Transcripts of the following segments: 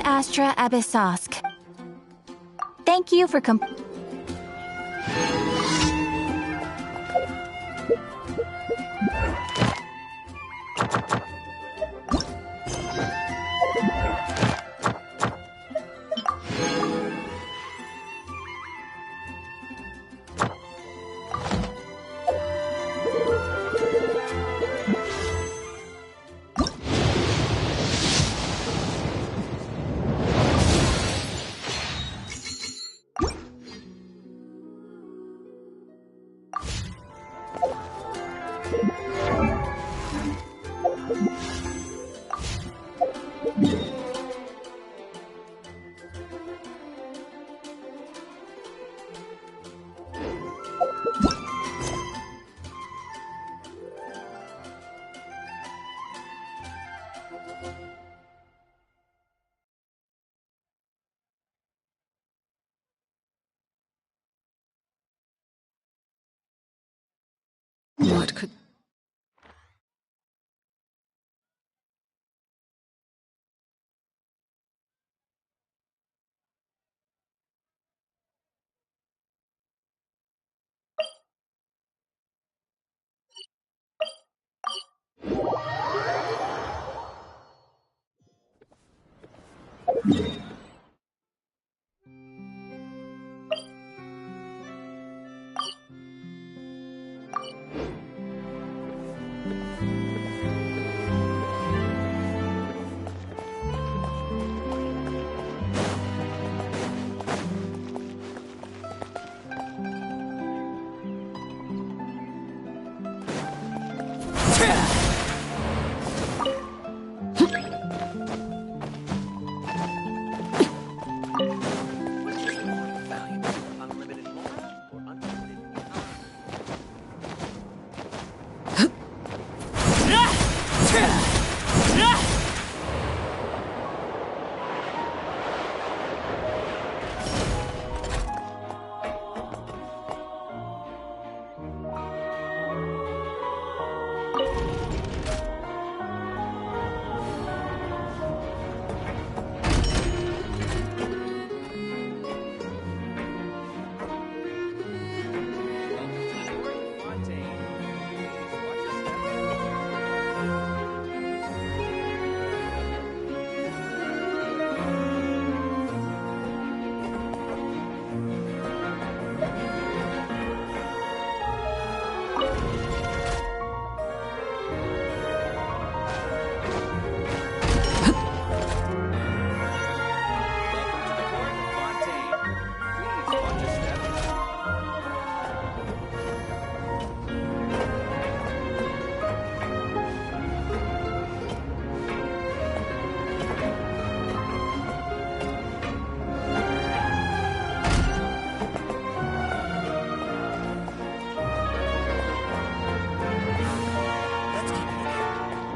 Astra Abyssosk. Thank you for What could...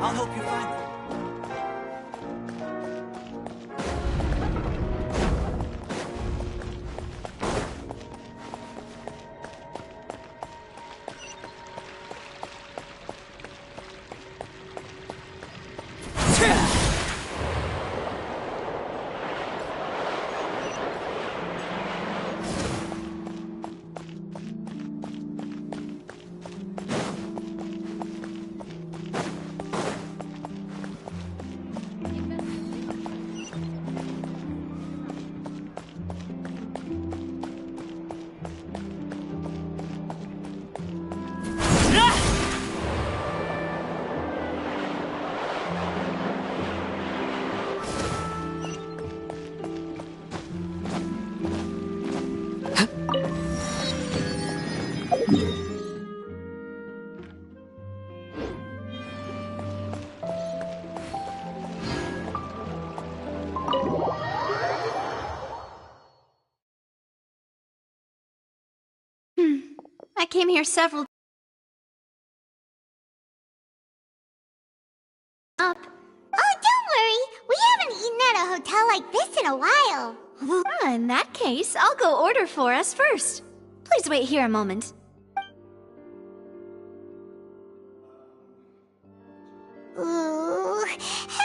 I'll help you find them. I came here several up. Oh, don't worry. We haven't eaten at a hotel like this in a while. In that case, I'll go order for us first. Please wait here a moment. Ooh,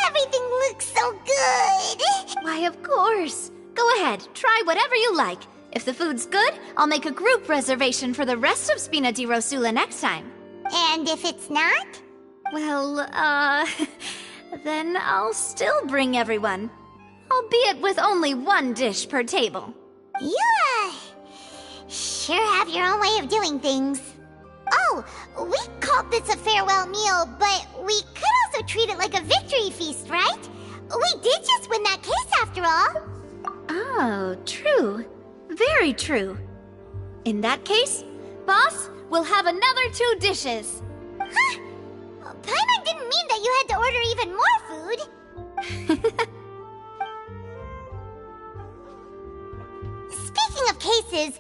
everything looks so good. Why, of course! Go ahead, try whatever you like. If the food's good, I'll make a group reservation for the rest of Spina di Rosula next time. And if it's not? Well, then I'll still bring everyone. Albeit with only one dish per table. You, sure have your own way of doing things. Oh, we called this a farewell meal, but we could also treat it like a victory feast, right? We did just win that case after all. Oh, true. Very true. In that case, boss, we'll have another 2 dishes. Huh? Paimon didn't mean that you had to order even more food. Speaking of cases,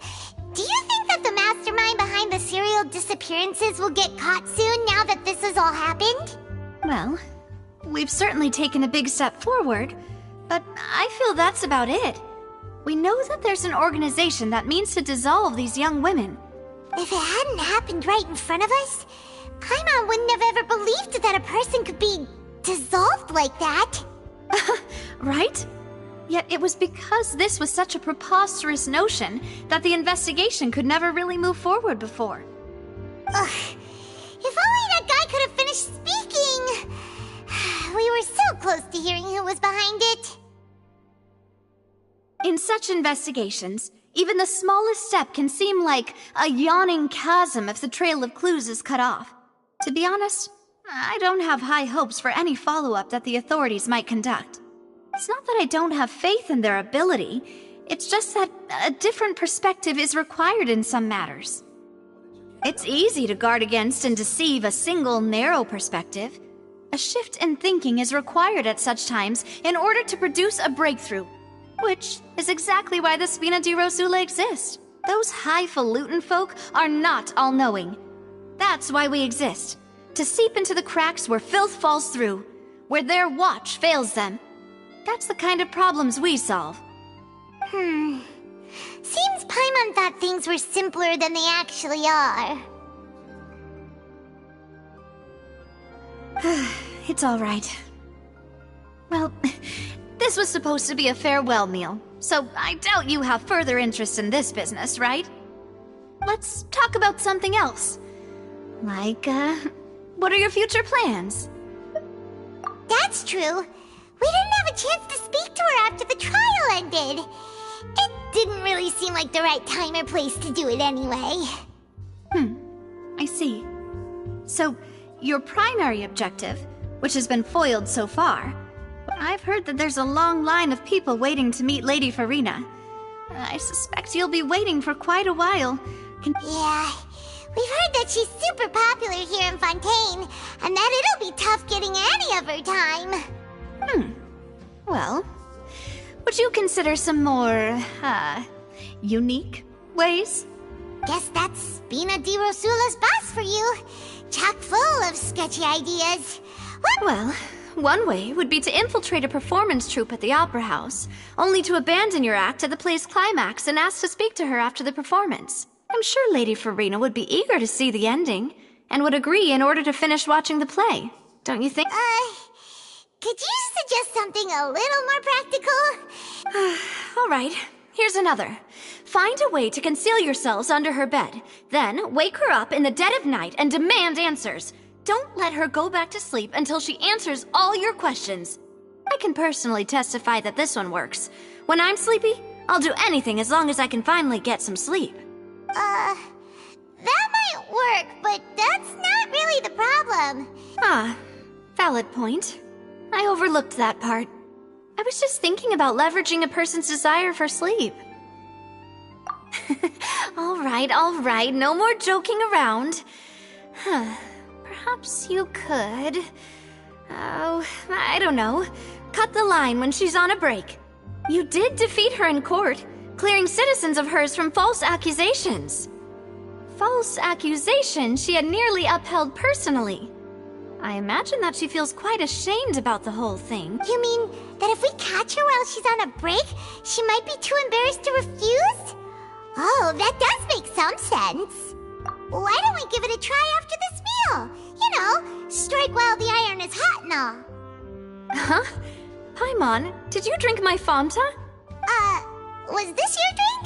do you think that the mastermind behind the serial disappearances will get caught soon now that this has all happened? Well, we've certainly taken a big step forward, but I feel that's about it. We know that there's an organization that means to dissolve these young women. If it hadn't happened right in front of us, Paimon wouldn't have ever believed that a person could be dissolved like that. Right? Yet it was because this was such a preposterous notion that the investigation could never really move forward before. Ugh. If only that guy could have finished speaking! We were so close to hearing who was behind it. In such investigations, even the smallest step can seem like a yawning chasm if the trail of clues is cut off. To be honest, I don't have high hopes for any follow-up that the authorities might conduct. It's not that I don't have faith in their ability, it's just that a different perspective is required in some matters. It's easy to guard against and deceive a single narrow perspective. A shift in thinking is required at such times in order to produce a breakthrough, which is exactly why the Spina di Rosula exist. Those highfalutin folk are not all-knowing. That's why we exist, to seep into the cracks where filth falls through, where their watch fails them. That's the kind of problems we solve. Seems Paimon thought things were simpler than they actually are. It's all right. Well, this was supposed to be a farewell meal, so I doubt you have further interest in this business, right? Let's talk about something else. Like, what are your future plans? That's true. We didn't have a chance to speak to her after the trial ended. It didn't really seem like the right time or place to do it anyway. I see. So, your primary objective, which has been foiled so far, I've heard that there's a long line of people waiting to meet Lady Farina. I suspect you'll be waiting for quite a while. Yeah, we've heard that she's super popular here in Fontaine, and that it'll be tough getting any of her time. Well, would you consider some more, unique ways? Guess that's Spina di Rosula's boss for you. Chock full of sketchy ideas. What? Well, one way would be to infiltrate a performance troupe at the Opera House, only to abandon your act at the play's climax and ask to speak to her after the performance. I'm sure Lady Farina would be eager to see the ending, and would agree in order to finish watching the play. Don't you think? Could you suggest something a little more practical? All right, here's another. Find a way to conceal yourselves under her bed. Then wake her up in the dead of night and demand answers. Don't let her go back to sleep until she answers all your questions. I can personally testify that this one works. When I'm sleepy, I'll do anything as long as I can finally get some sleep. That might work, but that's not really the problem. Valid point. I overlooked that part. I was just thinking about leveraging a person's desire for sleep. All right, no more joking around. Perhaps you could... I don't know. Cut the line when she's on a break. You did defeat her in court, clearing citizens of hers from false accusations. False accusations she had nearly upheld personally. I imagine that she feels quite ashamed about the whole thing. You mean that if we catch her while she's on a break, she might be too embarrassed to refuse? Oh, that does make some sense. Why don't we give it a try after this meal? You know, strike while the iron is hot and all. Huh? Paimon, did you drink my Fanta? Was this your drink?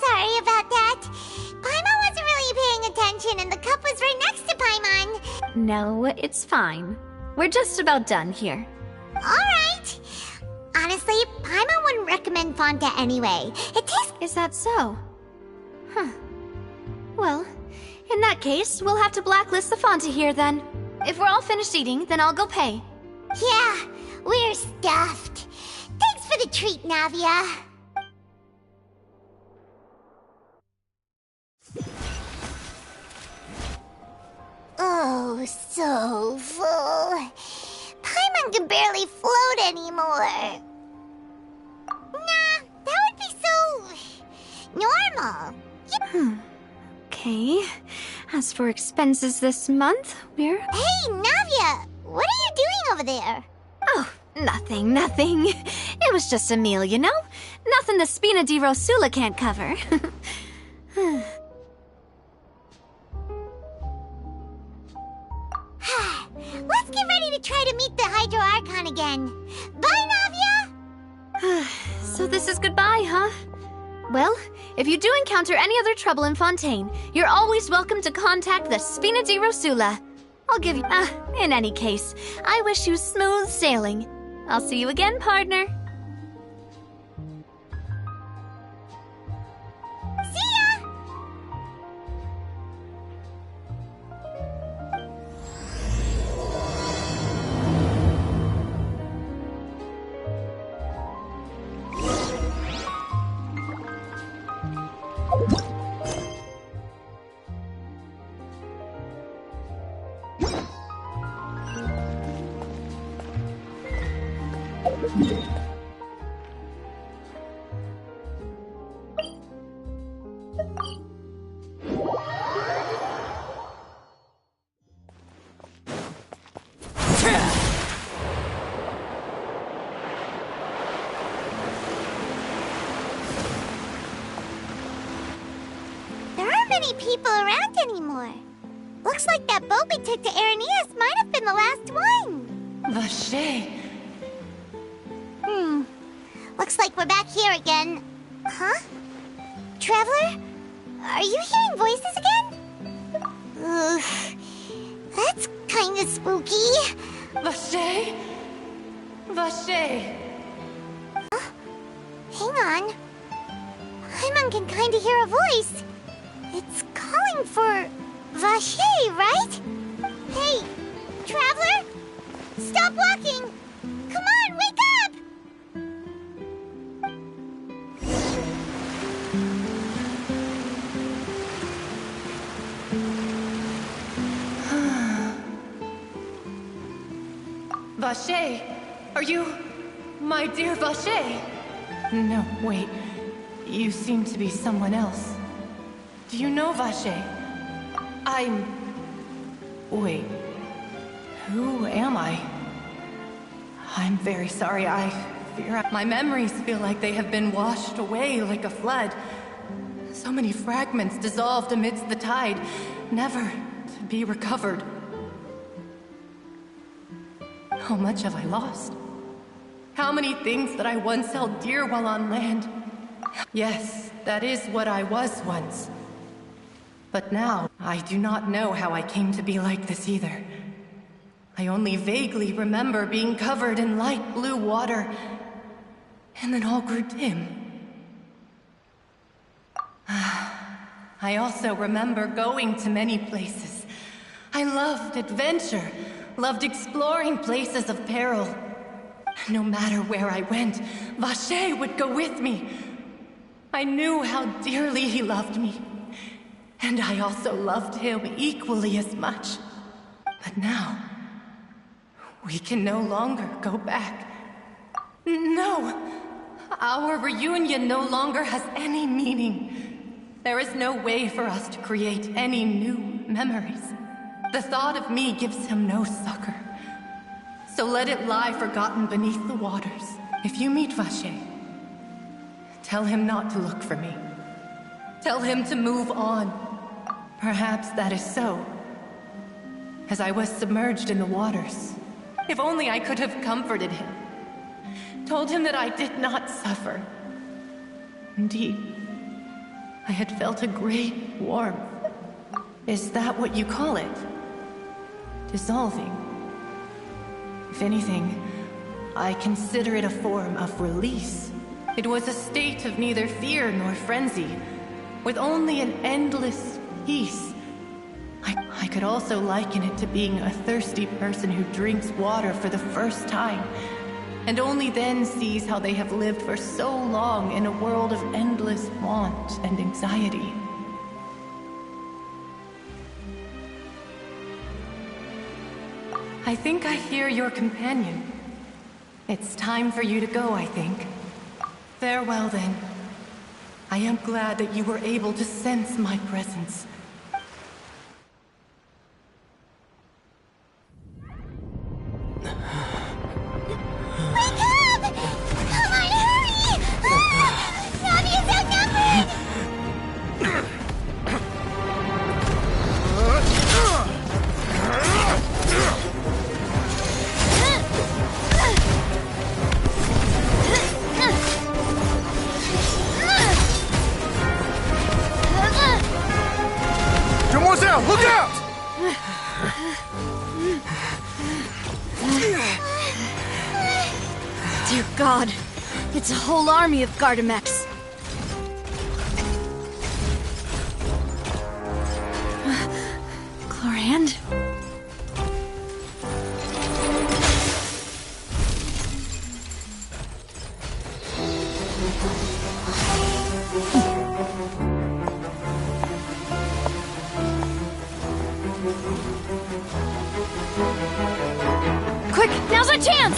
Sorry about that. Paimon wasn't really paying attention and the cup was right next to Paimon. No, it's fine. We're just about done here. Alright. Honestly, Paimon wouldn't recommend fontain anyway. It tastes... Is that so? Huh. Well, in that case, we'll have to blacklist the fontain here then. If we're all finished eating, then I'll go pay. Yeah, we're stuffed. Thanks for the treat, Navia. Oh, so full. Paimon can barely float anymore. Nah, that would be so... normal. Okay. As for expenses this month, we're... Hey, Navia! What are you doing over there? Oh, nothing. It was just a meal, you know? Nothing the Spina di Rosula can't cover. Let's get ready to try to meet the Hydro Archon again. Bye, Navia! So this is goodbye, huh? Well, if you do encounter any other trouble in Fontaine, you're always welcome to contact the Spina di Rosula. I'll give you... in any case, I wish you smooth sailing. I'll see you again, partner. See ya! There aren't many people around anymore. Looks like that boat we took to Araneus might have been the last one. Vache. Looks like we're back here again. Huh? Traveler? Are you hearing voices again? Ugh. That's kinda spooky. Vache. Vache. Hang on. Paimon can kinda hear a voice. It's calling for Vache, right? Hey, Traveler? Stop walking! Come on, wake up! Vache, are you... my dear Vache? No, wait. You seem to be someone else. Do you know Vache? Wait. Who am I? I'm very sorry. I fear my memories feel like they have been washed away like a flood. So many fragments dissolved amidst the tide, never to be recovered. How much have I lost? How many things that I once held dear while on land? Yes, that is what I was once. But now, I do not know how I came to be like this either. I only vaguely remember being covered in light blue water, and then all grew dim. I also remember going to many places. I loved adventure, loved exploring places of peril. No matter where I went, Vache would go with me. I knew how dearly he loved me. And I also loved him equally as much. But now, we can no longer go back. No! Our reunion no longer has any meaning. There is no way for us to create any new memories. The thought of me gives him no succor. So let it lie forgotten beneath the waters. If you meet Vache, tell him not to look for me. Tell him to move on. Perhaps that is so, as I was submerged in the waters. If only I could have comforted him. told him that I did not suffer. Indeed, I had felt a great warmth. Is that what you call it? Dissolving. If anything, I consider it a form of release. It was a state of neither fear nor frenzy, with only an endless peace. I could also liken it to being a thirsty person who drinks water for the first time, and only then sees how they have lived for so long in a world of endless want and anxiety. I think I hear your companion. It's time for you to go, I think. Farewell, then. I am glad that you were able to sense my presence. Look out! Dear God, it's a whole army of Gardamex. Clorand? Quick, now's our chance!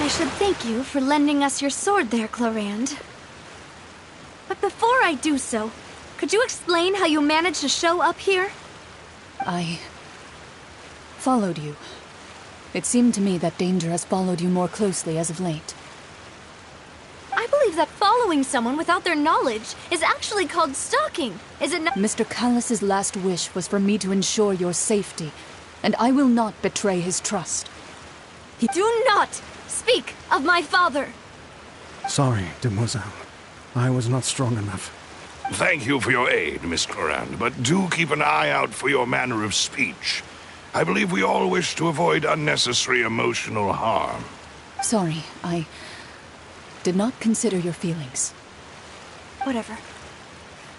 I should thank you for lending us your sword there, Clorand. But before I do so, could you explain how you managed to show up here? I followed you. It seemed to me that danger has followed you more closely as of late. I believe that following someone without their knowledge is actually called stalking. Is it not? Mr. Callus's last wish was for me to ensure your safety, and I will not betray his trust. Do not speak of my father! Sorry, demoiselle. I was not strong enough. Thank you for your aid, Miss Clorand, but do keep an eye out for your manner of speech. I believe we all wish to avoid unnecessary emotional harm. Sorry, I did not consider your feelings. Whatever.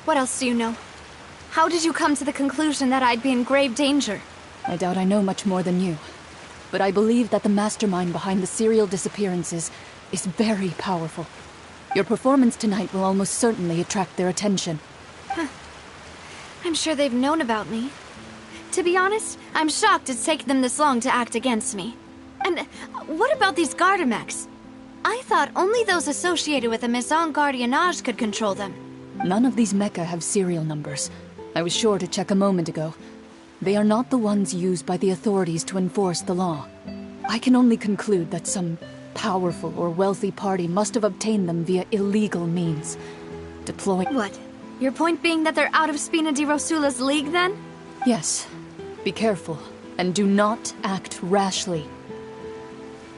What else do you know? How did you come to the conclusion that I'd be in grave danger? I doubt I know much more than you, but I believe that the mastermind behind the serial disappearances is very powerful. Your performance tonight will almost certainly attract their attention. I'm sure they've known about me. To be honest, I'm shocked it's taken them this long to act against me. And what about these Gardamex? I thought only those associated with the Maison Gardiennage could control them. None of these mecha have serial numbers. I was sure to check a moment ago. They are not the ones used by the authorities to enforce the law. I can only conclude that some powerful or wealthy party must have obtained them via illegal means. Deploying... What? Your point being that they're out of Spina di Rosula's league, then? Yes. Be careful, and do not act rashly.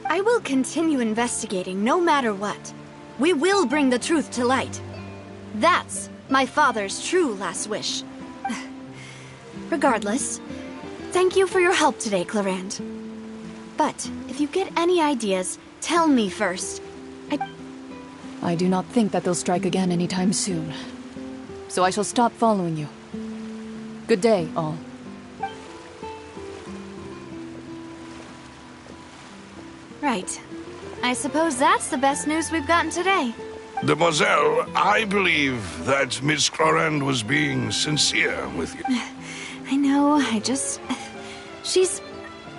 I will continue investigating no matter what. We will bring the truth to light. That's my father's true last wish. Regardless, thank you for your help today, Clorand. But if you get any ideas, tell me first. I do not think that they'll strike again anytime soon. So I shall stop following you. Good day, all. Right. I suppose that's the best news we've gotten today. Demoiselle, I believe that Miss Clorand was being sincere with you. I know, she's...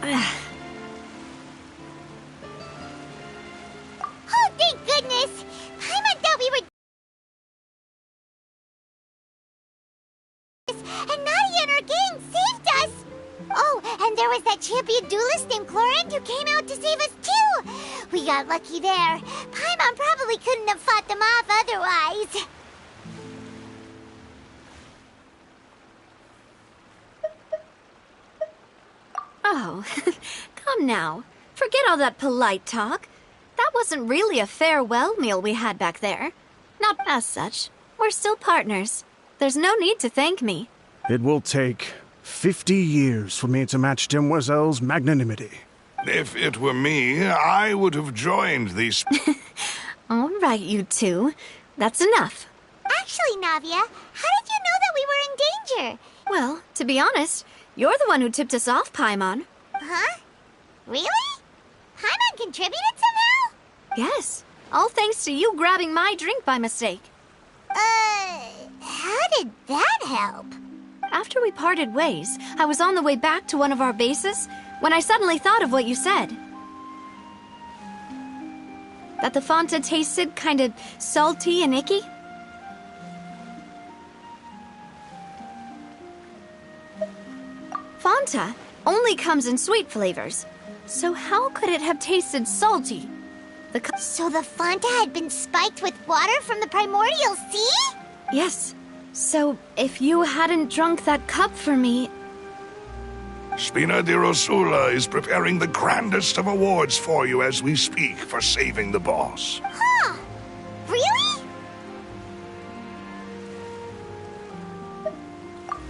Oh, thank goodness! Paimon thought we were... And Nadia and her gang saved us! Oh, and there was that champion duelist named Clorand who came out to save us too! We got lucky there. Paimon probably couldn't have fought them off otherwise. Oh, come now. Forget all that polite talk. That wasn't really a farewell meal we had back there. Not as such. We're still partners. There's no need to thank me. It will take 50 years for me to match Demoiselle's magnanimity. If it were me, I would have joined these... All right, you two. That's enough. Actually, Navia, how did you know that we were in danger? Well, to be honest, you're the one who tipped us off, Paimon. Huh? Really? Paimon contributed somehow? Yes. All thanks to you grabbing my drink by mistake. How did that help? After we parted ways, I was on the way back to one of our bases when I suddenly thought of what you said. That the fontain tasted kind of salty and icky? Fonta only comes in sweet flavors, so how could it have tasted salty? So the fonta had been spiked with water from the primordial sea? Yes. So if you hadn't drunk that cup for me... Spina di Rosula is preparing the grandest of awards for you as we speak for saving the boss. Huh? Really?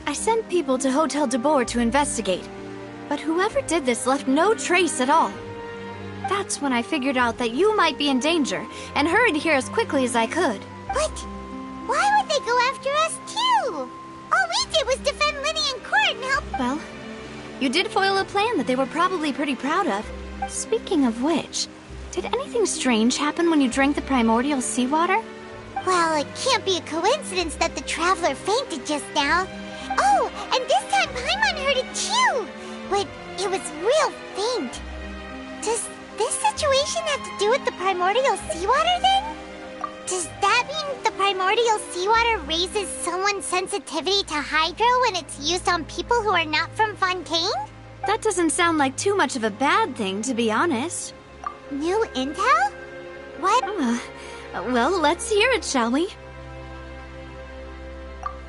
I sent people to Hotel de Boer to investigate, but whoever did this left no trace at all. That's when I figured out that you might be in danger and hurried here as quickly as I could. But why would they go after us too? All we did was defend Linny in court and help... Well, you did foil a plan that they were probably pretty proud of. Speaking of which, did anything strange happen when you drank the primordial seawater? Well, it can't be a coincidence that the traveler fainted just now. Oh, and this time Paimon heard it too! But it was real faint. Does this situation have to do with the primordial seawater then? Does that mean the primordial seawater raises someone's sensitivity to hydro when it's used on people who are not from Fontaine? That doesn't sound like too much of a bad thing, to be honest. New intel? What? Well, let's hear it, shall we?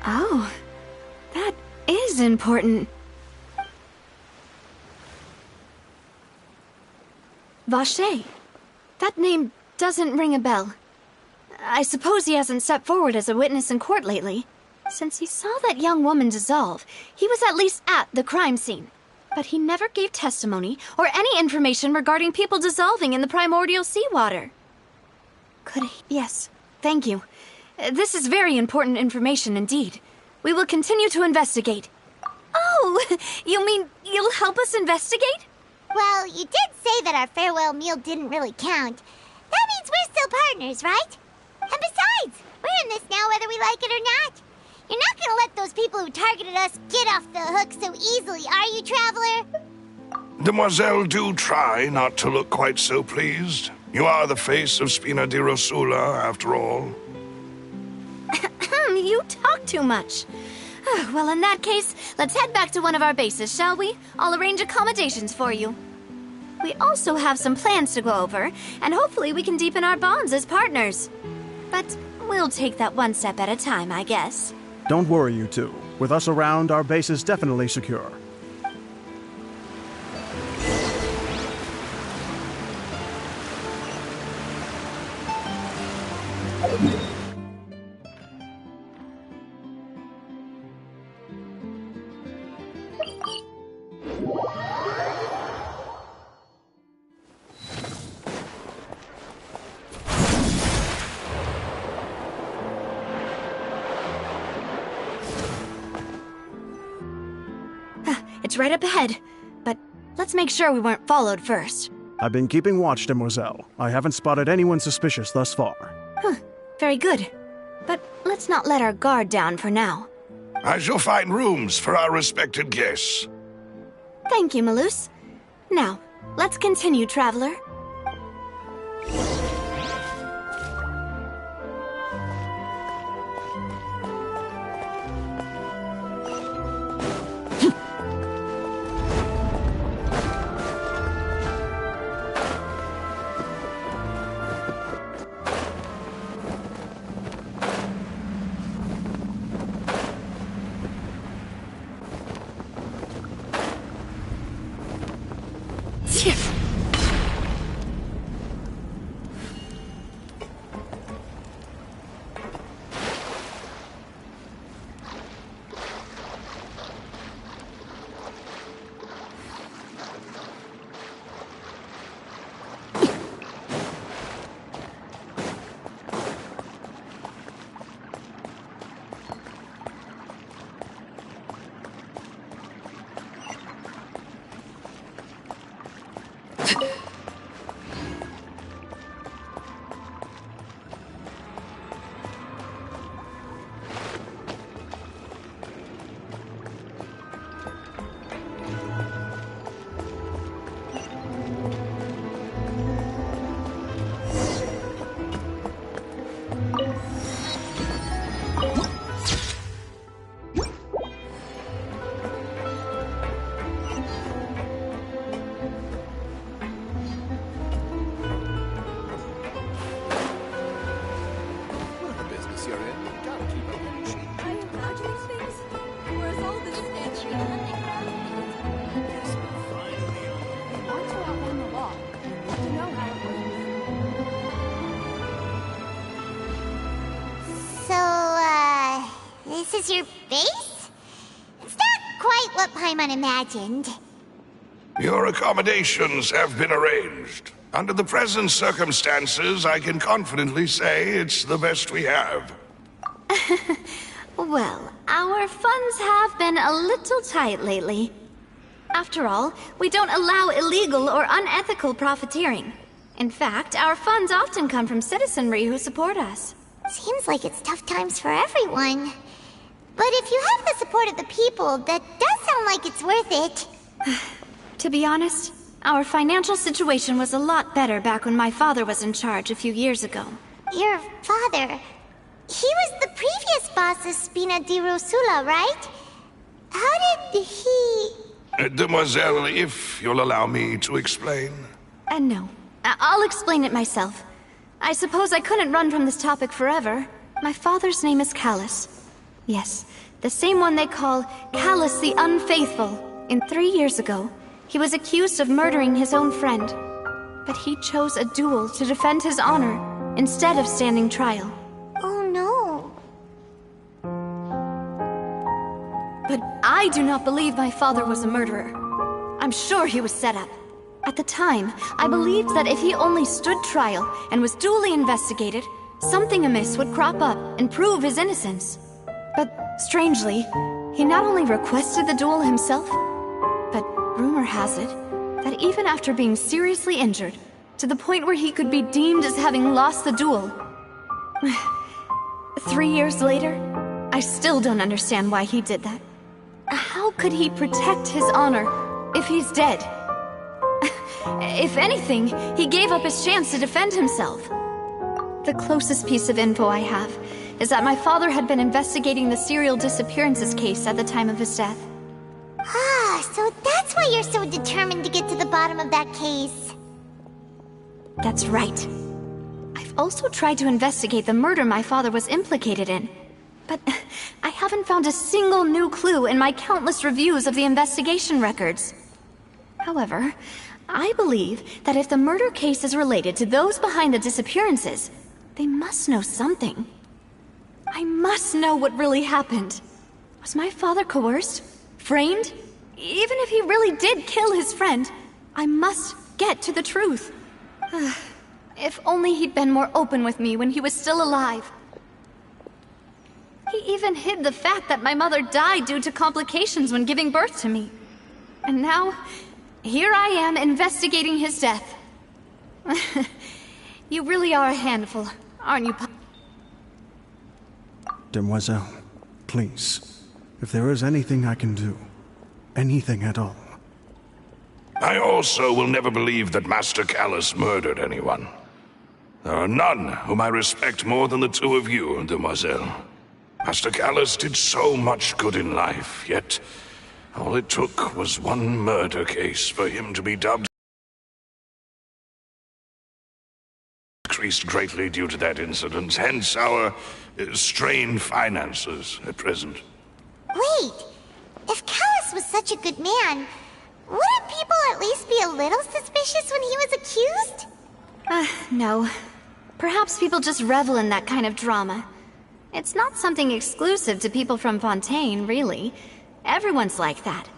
Oh, that is important. Vache. That name doesn't ring a bell. I suppose he hasn't stepped forward as a witness in court lately. Since he saw that young woman dissolve, he was at least at the crime scene. But he never gave testimony or any information regarding people dissolving in the primordial seawater. Could he? Yes, thank you. This is very important information indeed. We will continue to investigate. Oh, you mean you'll help us investigate? Well, you did say that our farewell meal didn't really count. That means we're still partners, right? And besides, we're in this now whether we like it or not. You're not gonna let those people who targeted us get off the hook so easily, are you, Traveler? Demoiselle, do try not to look quite so pleased. You are the face of Spina di Rosula, after all. You talk too much. Well, in that case, let's head back to one of our bases, shall we? I'll arrange accommodations for you. We also have some plans to go over, and hopefully we can deepen our bonds as partners. But we'll take that one step at a time, I guess. Don't worry, you two. With us around, our base is definitely secure. It's right up ahead, but let's make sure we weren't followed first. I've been keeping watch, Demoiselle. I haven't spotted anyone suspicious thus far. Very good. But let's not let our guard down for now. I shall find rooms for our respected guests. Thank you, Malus. Now, let's continue, traveler. This is your base? It's not quite what Paimon imagined. Your accommodations have been arranged. Under the present circumstances, I can confidently say it's the best we have. Well, our funds have been a little tight lately. After all, we don't allow illegal or unethical profiteering. In fact, our funds often come from citizenry who support us. Seems like it's tough times for everyone. But if you have the support of the people, that does sound like it's worth it. To be honest, our financial situation was a lot better back when my father was in charge a few years ago. Your father? He was the previous boss of Spina di Rosula, right? How did he... Demoiselle, if you'll allow me to explain. No. I'll explain it myself. I suppose I couldn't run from this topic forever. My father's name is Callus. Yes, the same one they call Callus the Unfaithful. 3 years ago, he was accused of murdering his own friend. But he chose a duel to defend his honor, instead of standing trial. Oh no. But I do not believe my father was a murderer. I'm sure he was set up. At the time, I believed that if he only stood trial and was duly investigated, something amiss would crop up and prove his innocence. But strangely, he not only requested the duel himself, but rumor has it that even after being seriously injured, to the point where he could be deemed as having lost the duel, 3 years later, I still don't understand why he did that. How could he protect his honor if he's dead? If anything, he gave up his chance to defend himself. The closest piece of info I have is that my father had been investigating the serial disappearances case at the time of his death. Ah, so that's why you're so determined to get to the bottom of that case. That's right. I've also tried to investigate the murder my father was implicated in, but I haven't found a single new clue in my countless reviews of the investigation records. However, I believe that if the murder case is related to those behind the disappearances, they must know something. I must know what really happened. Was my father coerced? Framed? Even if he really did kill his friend, I must get to the truth. If only he'd been more open with me when he was still alive. He even hid the fact that my mother died due to complications when giving birth to me. And now, here I am investigating his death, You really are a handful, aren't you, Demoiselle, please, if there is anything I can do, anything at all. I also will never believe that Master Callus murdered anyone. There are none whom I respect more than the two of you, Demoiselle. Master Callus did so much good in life, yet all it took was one murder case for him to be dubbed. Increased greatly due to that incident, hence our strained finances at present. Wait, if Callus was such a good man, wouldn't people at least be a little suspicious when he was accused? No. Perhaps people just revel in that kind of drama. It's not something exclusive to people from Fontaine, really. Everyone's like that.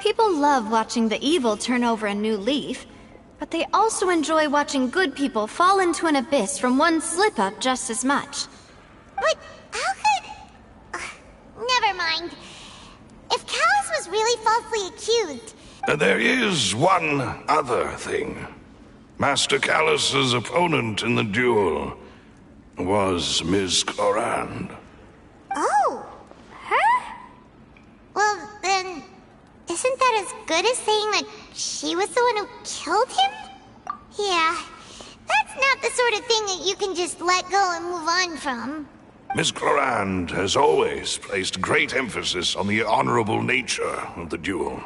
People love watching the evil turn over a new leaf, but they also enjoy watching good people fall into an abyss from one slip-up just as much. But how could... never mind. If Callus was really falsely accused... There is one other thing. Master Callus's opponent in the duel was Miss Clorand. Oh, her? Well, then, isn't that as good as saying that she was the one who killed him? Yeah, that's not the sort of thing that you can just let go and move on from. Miss Clorand has always placed great emphasis on the honorable nature of the duel.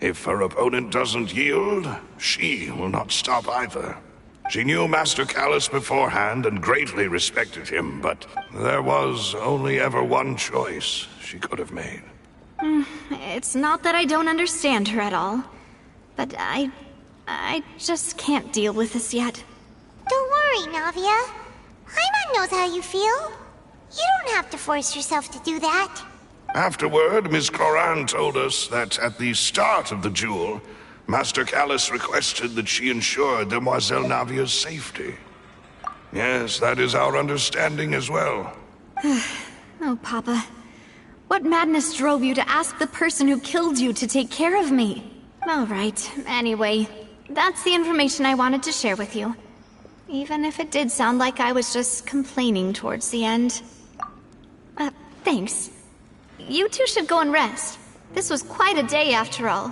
If her opponent doesn't yield, she will not stop either. She knew Master Callus beforehand and greatly respected him, but there was only ever one choice she could have made. It's not that I don't understand her at all, but I just can't deal with this yet. Don't worry, Navia. Paimon knows how you feel. You don't have to force yourself to do that. Afterward, Miss Clorand told us that at the start of the duel, Master Callus requested that she ensure Demoiselle Navia's safety. Yes, that is our understanding as well. Oh, Papa. What madness drove you to ask the person who killed you to take care of me? All right, anyway, that's the information I wanted to share with you. Even if it did sound like I was just complaining towards the end. Thanks. You two should go and rest. This was quite a day after all.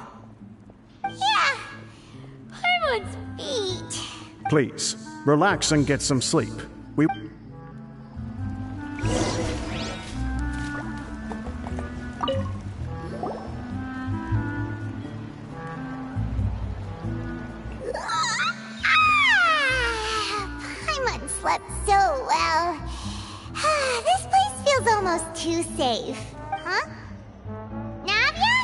Yeah, Paimon's feet. Please, relax and get some sleep. Paimon slept so well. This place feels almost too safe. Huh? Navia?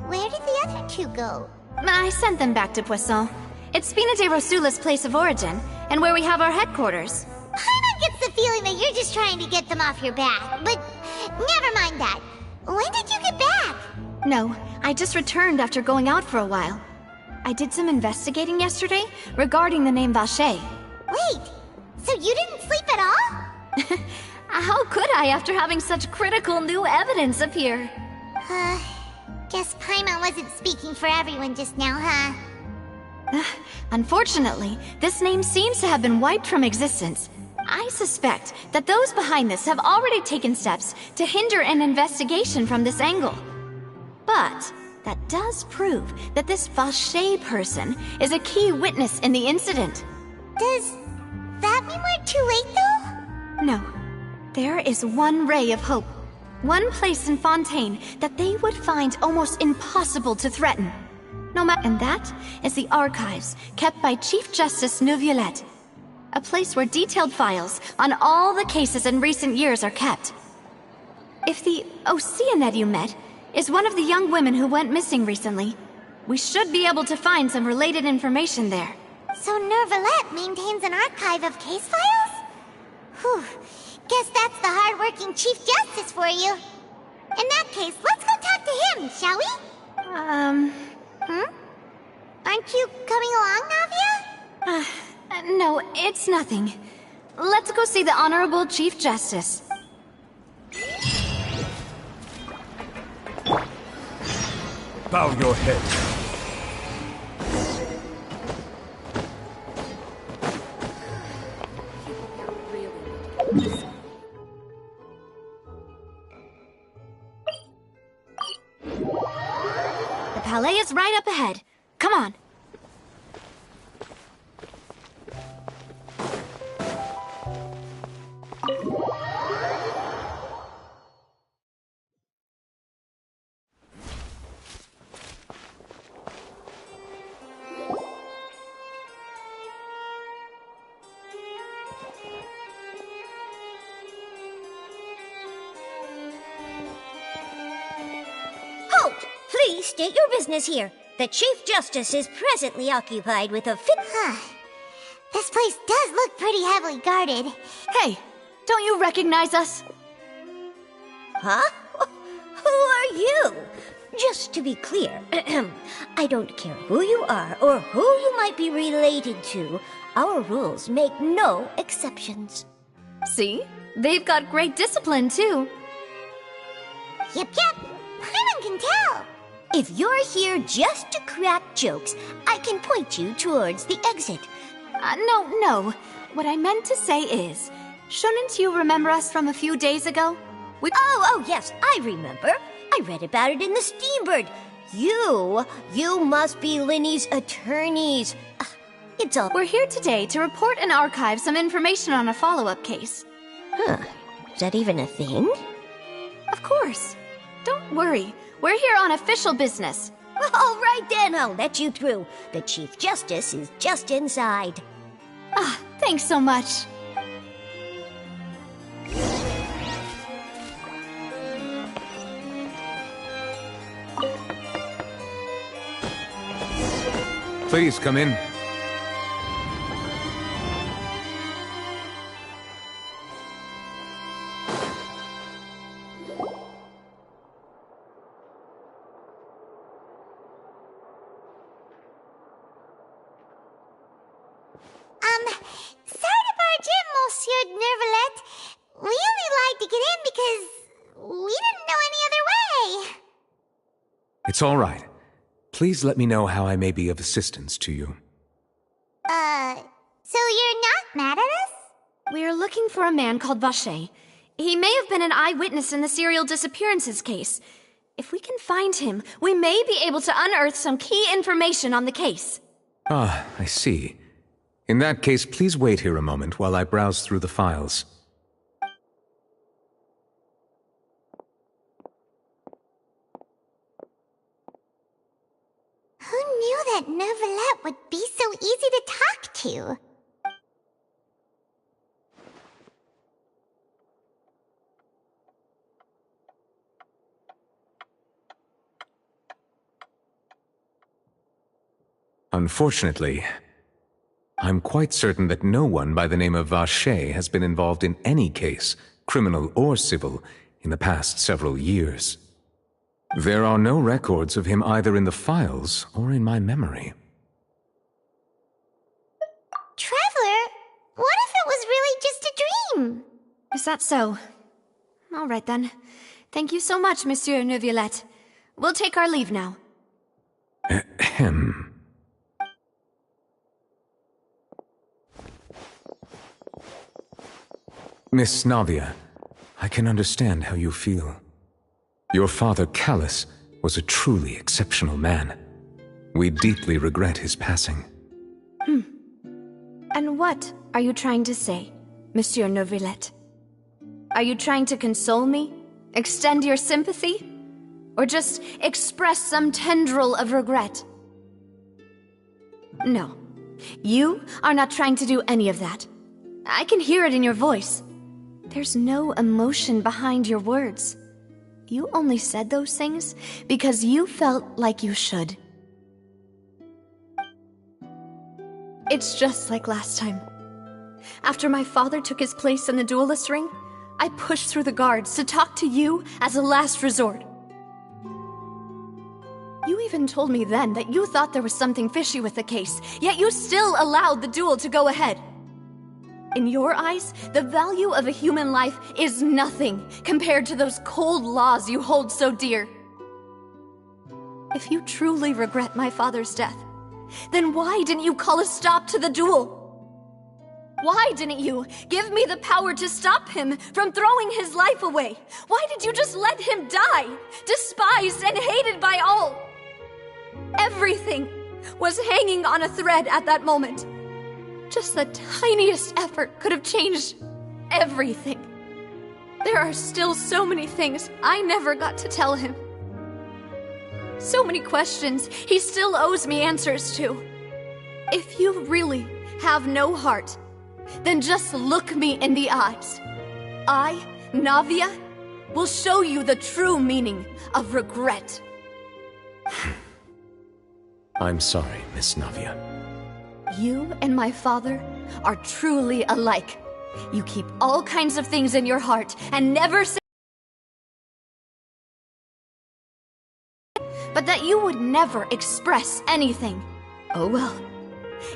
Where did the other two go? I sent them back to Poisson. It's Spina de Rosula's place of origin, and where we have our headquarters. Paimon gets the feeling that you're just trying to get them off your back, but never mind that. When did you get back? No, I just returned after going out for a while. I did some investigating yesterday regarding the name Vacher. Wait, so you didn't sleep at all? How could I after having such critical new evidence appear? Guess Paimon wasn't speaking for everyone just now, huh? Unfortunately, this name seems to have been wiped from existence. I suspect that those behind this have already taken steps to hinder an investigation from this angle. But that does prove that this Vacher person is a key witness in the incident. Does that mean we're too late, though? No. There is one ray of hope. One place in Fontaine that they would find almost impossible to threaten. And that is the archives kept by Chief Justice Neuvillette. A place where detailed files on all the cases in recent years are kept. If the Oceanette you met is one of the young women who went missing recently, we should be able to find some related information there. So Neuvillette maintains an archive of case files? Whew. Guess that's the hard-working Chief Justice for you. In that case, let's go talk to him, shall we? Aren't you coming along, Navia? No, it's nothing. Let's go see the Honorable Chief Justice. Bow your head. is right up ahead. Come on. Halt! Please state your business here. The Chief Justice is presently occupied with a fit. This place does look pretty heavily guarded. Hey, don't you recognize us? Huh? Who are you? Just to be clear, I don't care who you are or who you might be related to. Our rules make no exceptions. See? They've got great discipline, too. Yep. Anyone can tell. If you're here just to crack jokes, I can point you towards the exit. No. What I meant to say is, shouldn't you remember us from a few days ago? Oh, yes, I remember. I read about it in the Steambird. You must be Linny's attorneys. It's all... We're here today to report and archive some information on a follow-up case. Is that even a thing? Of course. Don't worry. We're here on official business. All right then, I'll let you through. The Chief Justice is just inside. Thanks so much. Please come in. Sorry to barge in, Monsieur Neuvillette. We only lied to get in because we didn't know any other way. It's all right. Please let me know how I may be of assistance to you. So you're not mad at us? We're looking for a man called Vacher. He may have been an eyewitness in the serial disappearances case. If we can find him, we may be able to unearth some key information on the case. Ah, I see. In that case, please wait here a moment while I browse through the files. Who knew that Neuvillette would be so easy to talk to? Unfortunately, I'm quite certain that no one by the name of Vacher has been involved in any case, criminal or civil, in the past several years. There are no records of him either in the files or in my memory. Traveler, what if it was really just a dream? Is that so? All right then. Thank you so much, Monsieur Neuvillette. We'll take our leave now. Ahem. Miss Navia, I can understand how you feel. Your father, Callus, was a truly exceptional man. We deeply regret his passing. And what are you trying to say, Monsieur Neuvillette? Are you trying to console me? Extend your sympathy? Or just express some tendril of regret? No. You are not trying to do any of that. I can hear it in your voice. There's no emotion behind your words. You only said those things because you felt like you should. It's just like last time. After my father took his place in the duelist ring, I pushed through the guards to talk to you as a last resort. You even told me then that you thought there was something fishy with the case, yet you still allowed the duel to go ahead. In your eyes, the value of a human life is nothing compared to those cold laws you hold so dear. If you truly regret my father's death, then why didn't you call a stop to the duel? Why didn't you give me the power to stop him from throwing his life away? Why did you just let him die, despised and hated by all? Everything was hanging on a thread at that moment. Just the tiniest effort could have changed everything. There are still so many things I never got to tell him. So many questions he still owes me answers to. If you really have no heart, then just look me in the eyes. I, Navia, will show you the true meaning of regret. I'm sorry, Miss Navia. You and my father are truly alike. You keep all kinds of things in your heart and never say, but that you would never express anything. Oh well.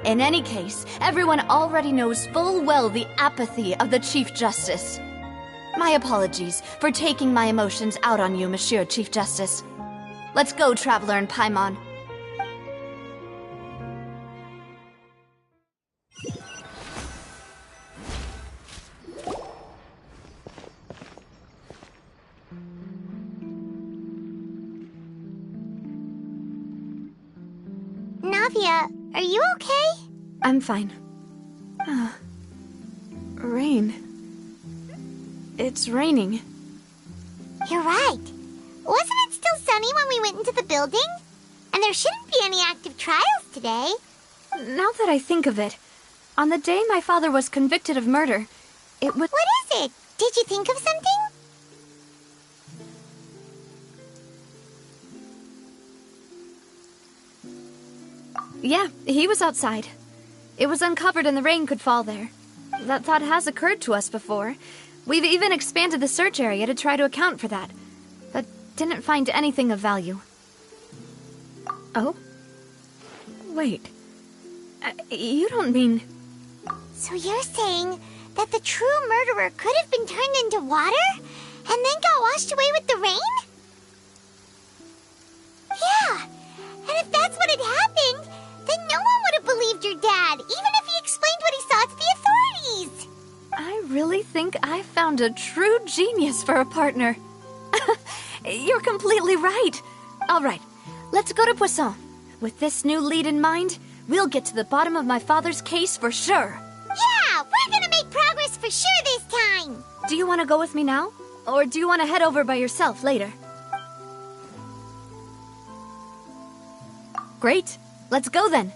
In any case, everyone already knows full well the apathy of the Chief Justice. My apologies for taking my emotions out on you, Monsieur Chief Justice. Let's go, Traveler and Paimon. Navia, are you okay? I'm fine. Rain. It's raining. You're right. Wasn't it still sunny when we went into the building? And there shouldn't be any active trials today. Now that I think of it, on the day my father was convicted of murder, it was... What is it? Did you think of something? Yeah, he was outside. It was uncovered and the rain could fall there. That thought has occurred to us before. We've even expanded the search area to try to account for that, but didn't find anything of value. Oh? Wait. You don't mean... So you're saying that the true murderer could have been turned into water and then got washed away with the rain? Yeah, and if that's what had happened, then no one would have believed your dad, even if he explained what he saw to the authorities. I really think I found a true genius for a partner. You're completely right. All right, let's go to Poisson. With this new lead in mind, we'll get to the bottom of my father's case for sure. Yeah, we're gonna make progress for sure this time. Do you want to go with me now? Or do you want to head over by yourself later? Great. Let's go then.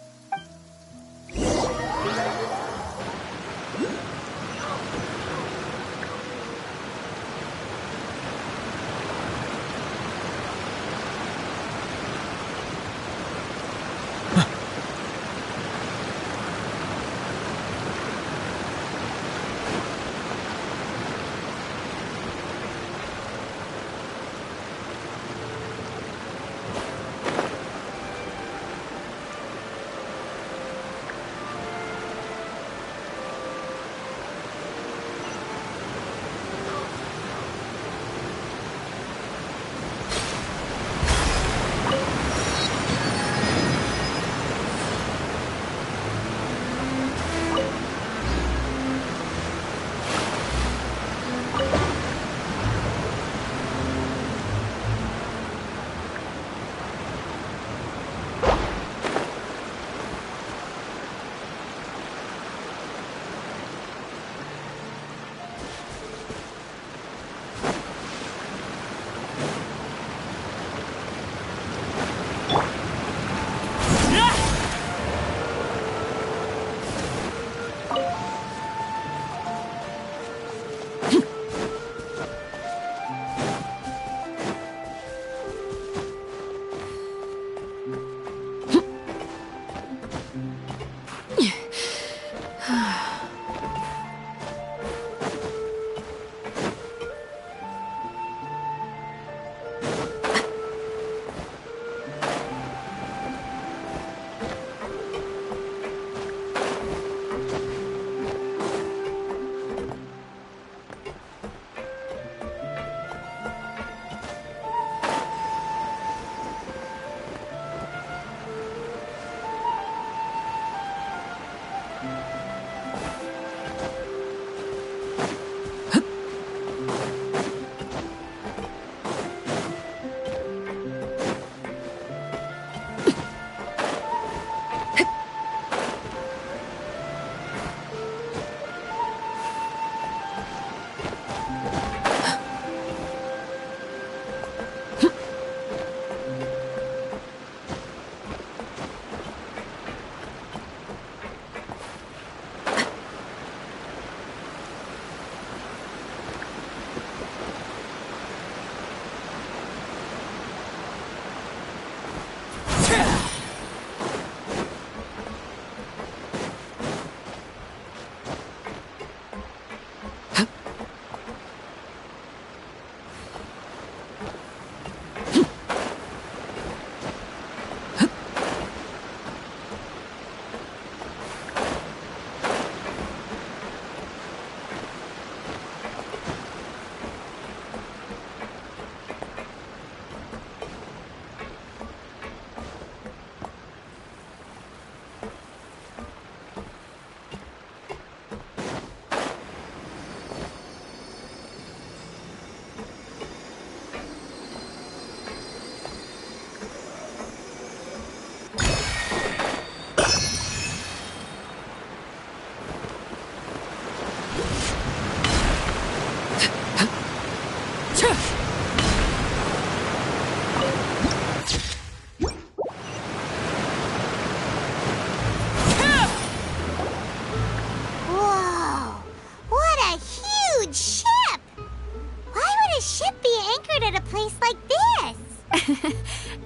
ship be anchored at a place like this?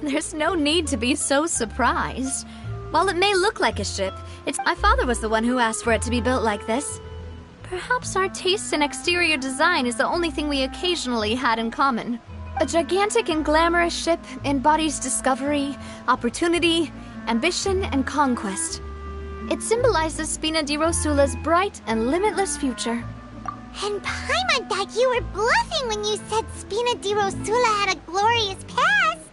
There's no need to be so surprised. While it may look like a ship, my father was the one who asked for it to be built like this. Perhaps our taste in exterior design is the only thing we occasionally had in common. A gigantic and glamorous ship embodies discovery, opportunity, ambition, and conquest. It symbolizes Spina di Rosula's bright and limitless future. And Paimon thought you were bluffing when you said Spina di Rosula had a glorious past.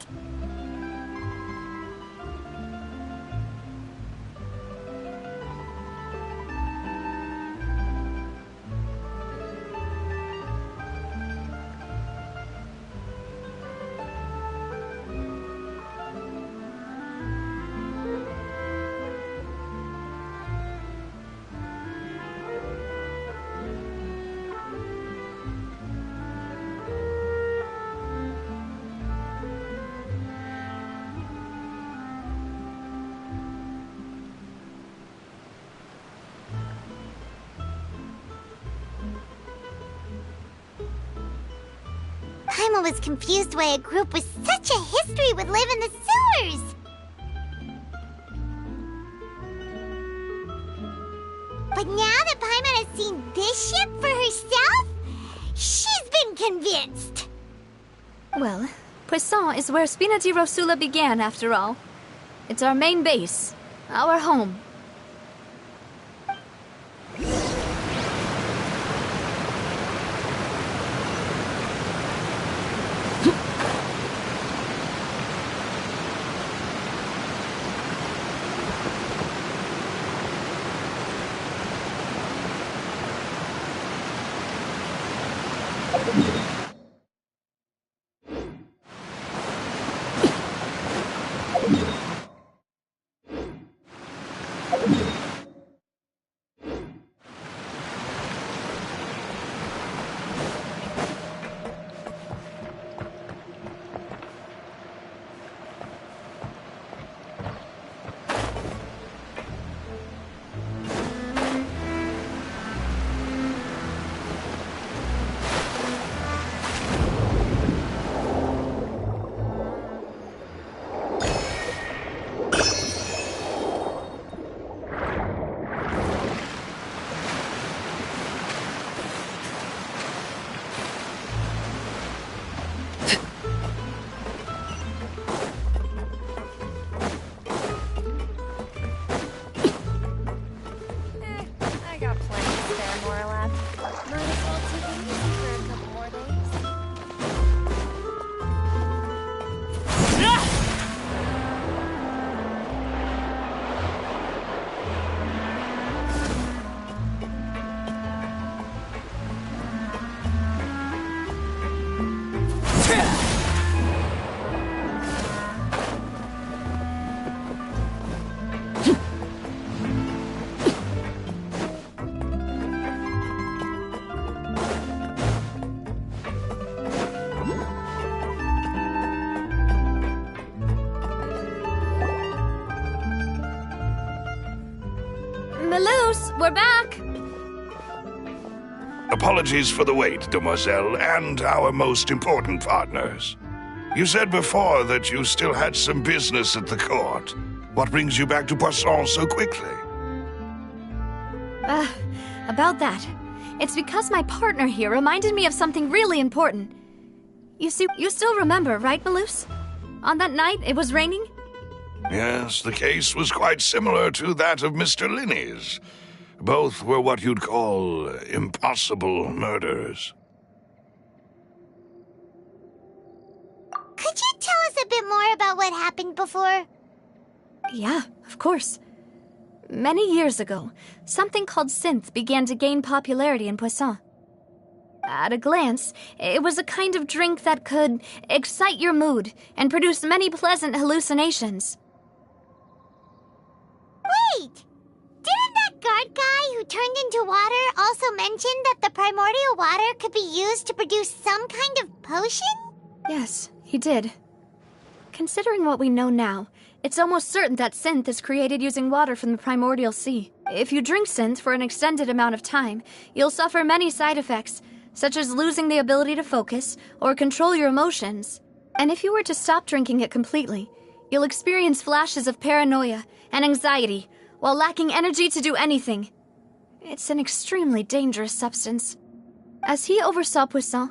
Paimon was confused why a group with such a history would live in the sewers. But now that Paimon has seen this ship for herself, she's been convinced. Well, Poisson is where Spina di Rosula began, after all. It's our main base, our home. We're back! Apologies for the wait, demoiselle, and our most important partners. You said before that you still had some business at the court. What brings you back to Poisson so quickly? About that. It's because my partner here reminded me of something really important. You see, you still remember, right, Malus? On that night, it was raining? Yes, the case was quite similar to that of Mr. Linney's. Both were what you'd call impossible murders. Could you tell us a bit more about what happened before? Yeah, of course. Many years ago, something called synth began to gain popularity in Poisson. At a glance, it was a kind of drink that could excite your mood and produce many pleasant hallucinations. Wait! Didn't that guard guy who turned into water also mention that the primordial water could be used to produce some kind of potion? Yes, he did. Considering what we know now, it's almost certain that synth is created using water from the primordial sea. If you drink synth for an extended amount of time, you'll suffer many side effects, such as losing the ability to focus or control your emotions. And if you were to stop drinking it completely, you'll experience flashes of paranoia and anxiety while lacking energy to do anything. It's an extremely dangerous substance. As he oversaw Poisson,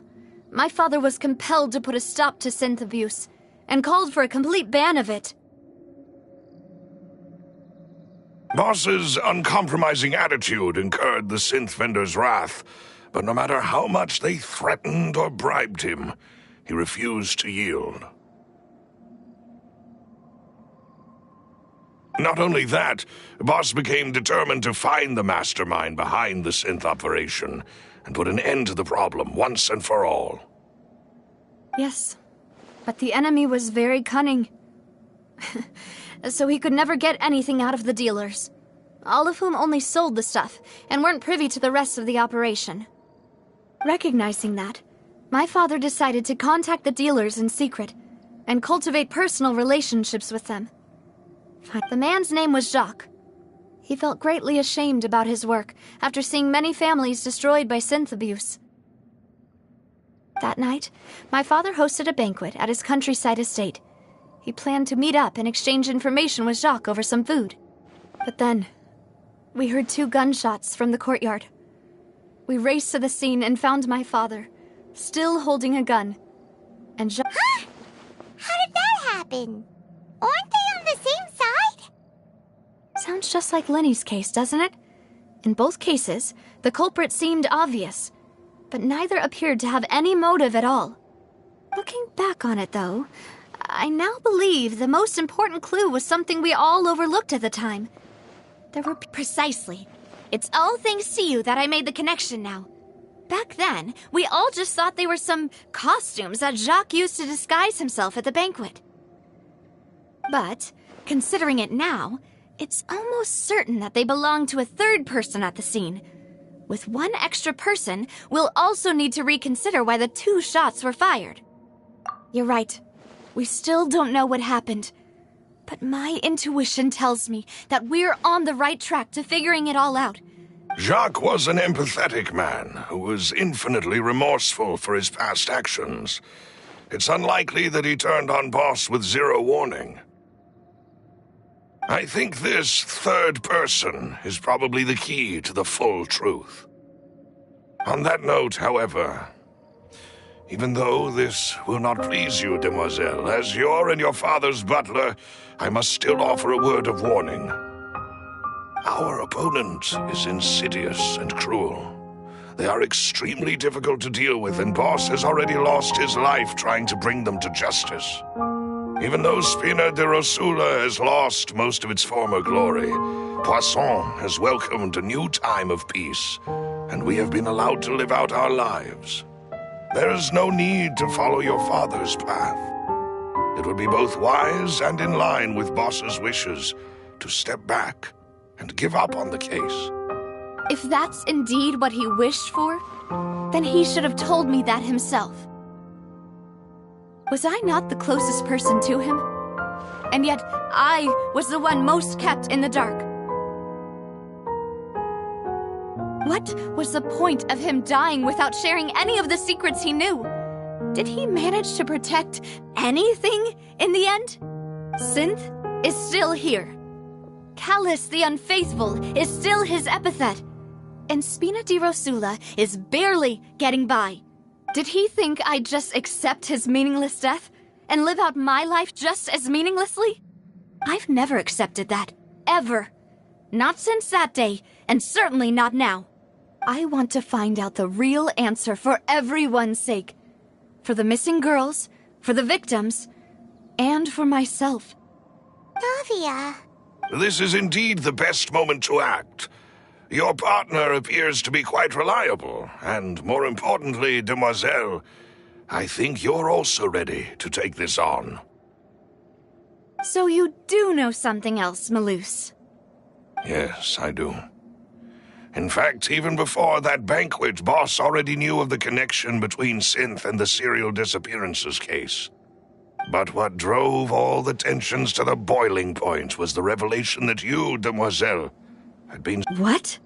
my father was compelled to put a stop to synth abuse and called for a complete ban of it. Boss's uncompromising attitude incurred the synth vendor's wrath, but no matter how much they threatened or bribed him, he refused to yield. Not only that, Boss became determined to find the mastermind behind the synth operation and put an end to the problem once and for all. Yes, but the enemy was very cunning. So he could never get anything out of the dealers, all of whom only sold the stuff and weren't privy to the rest of the operation. Recognizing that, my father decided to contact the dealers in secret and cultivate personal relationships with them. The man's name was Jacques. He felt greatly ashamed about his work after seeing many families destroyed by synth abuse. That night, my father hosted a banquet at his countryside estate. He planned to meet up and exchange information with Jacques over some food. But then, we heard 2 gunshots from the courtyard. We raced to the scene and found my father, still holding a gun. And Jacques... Huh? How did that happen? Aren't they on the same side? Sounds just like Lenny's case, doesn't it? In both cases, the culprit seemed obvious, but neither appeared to have any motive at all. Looking back on it, though, I now believe the most important clue was something we all overlooked at the time. There were... Precisely. It's all thanks to you that I made the connection now. Back then, we all just thought they were some costumes that Jacques used to disguise himself at the banquet. But, considering it now, it's almost certain that they belong to a third person at the scene. With one extra person, we'll also need to reconsider why the 2 shots were fired. You're right. We still don't know what happened. But my intuition tells me that we're on the right track to figuring it all out. Jacques was an empathetic man who was infinitely remorseful for his past actions. It's unlikely that he turned on Boss with 0 warning. I think this third person is probably the key to the full truth. On that note, however, even though this will not please you, demoiselle, as your and your father's butler, I must still offer a word of warning. Our opponent is insidious and cruel. They are extremely difficult to deal with, and Boss has already lost his life trying to bring them to justice. Even though Spina de Rosula has lost most of its former glory, Poisson has welcomed a new time of peace, and we have been allowed to live out our lives. There is no need to follow your father's path. It would be both wise and in line with Boss's wishes to step back and give up on the case. If that's indeed what he wished for, then he should have told me that himself. Was I not the closest person to him? And yet, I was the one most kept in the dark. What was the point of him dying without sharing any of the secrets he knew? Did he manage to protect anything in the end? Synth is still here. Callus the Unfaithful is still his epithet. And Spina di Rosula is barely getting by. Did he think I'd just accept his meaningless death and live out my life just as meaninglessly? I've never accepted that. Ever. Not since that day, and certainly not now. I want to find out the real answer for everyone's sake. For the missing girls, for the victims, and for myself. Navia. This is indeed the best moment to act. Your partner appears to be quite reliable, and more importantly, demoiselle, I think you're also ready to take this on. So you do know something else, Malus? Yes, I do. In fact, even before that banquet, Boss already knew of the connection between Synth and the serial disappearances case. But what drove all the tensions to the boiling point was the revelation that you, demoiselle, had been... What?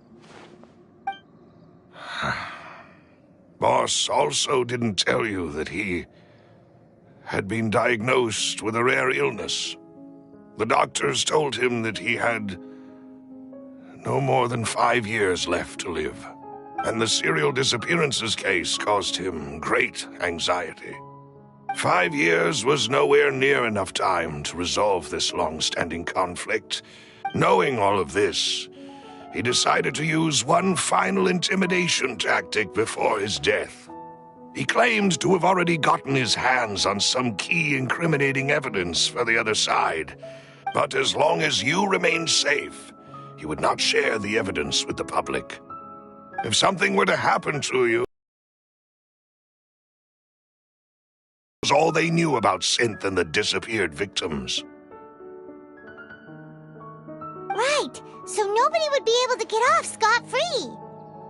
Boss also didn't tell you that he had been diagnosed with a rare illness. The doctors told him that he had no more than 5 years left to live, and the serial disappearances case caused him great anxiety. 5 years was nowhere near enough time to resolve this long-standing conflict. Knowing all of this, he decided to use one final intimidation tactic before his death. He claimed to have already gotten his hands on some key incriminating evidence for the other side, but as long as you remained safe, he would not share the evidence with the public. If something were to happen to you, it was all they knew about Synth and the disappeared victims. Right, so nobody would be able to get off scot-free.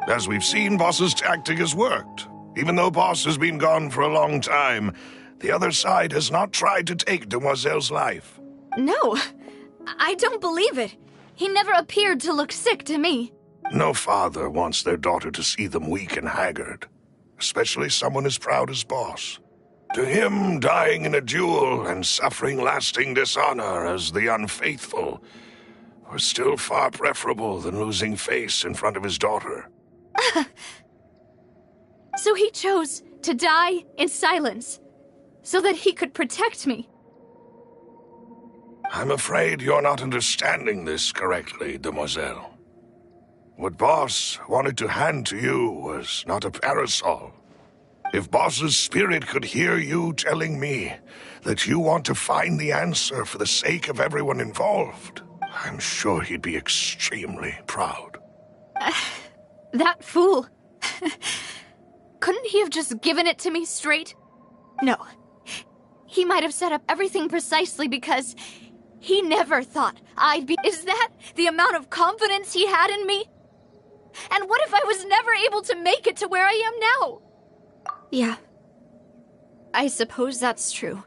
As we've seen, Boss's tactic has worked. Even though Boss has been gone for a long time, the other side has not tried to take Demoiselle's life. No, I don't believe it. He never appeared to look sick to me. No father wants their daughter to see them weak and haggard, especially someone as proud as Boss. To him, dying in a duel and suffering lasting dishonor as the unfaithful were still far preferable than losing face in front of his daughter. So he chose to die in silence, so that he could protect me. I'm afraid you're not understanding this correctly, Demoiselle. What Boss wanted to hand to you was not a parasol. If Boss's spirit could hear you telling me that you want to find the answer for the sake of everyone involved, I'm sure he'd be extremely proud. That fool. Couldn't he have just given it to me straight? No. He might have set up everything precisely because he never thought I'd be... Is that the amount of confidence he had in me? And what if I was never able to make it to where I am now? Yeah. I suppose that's true.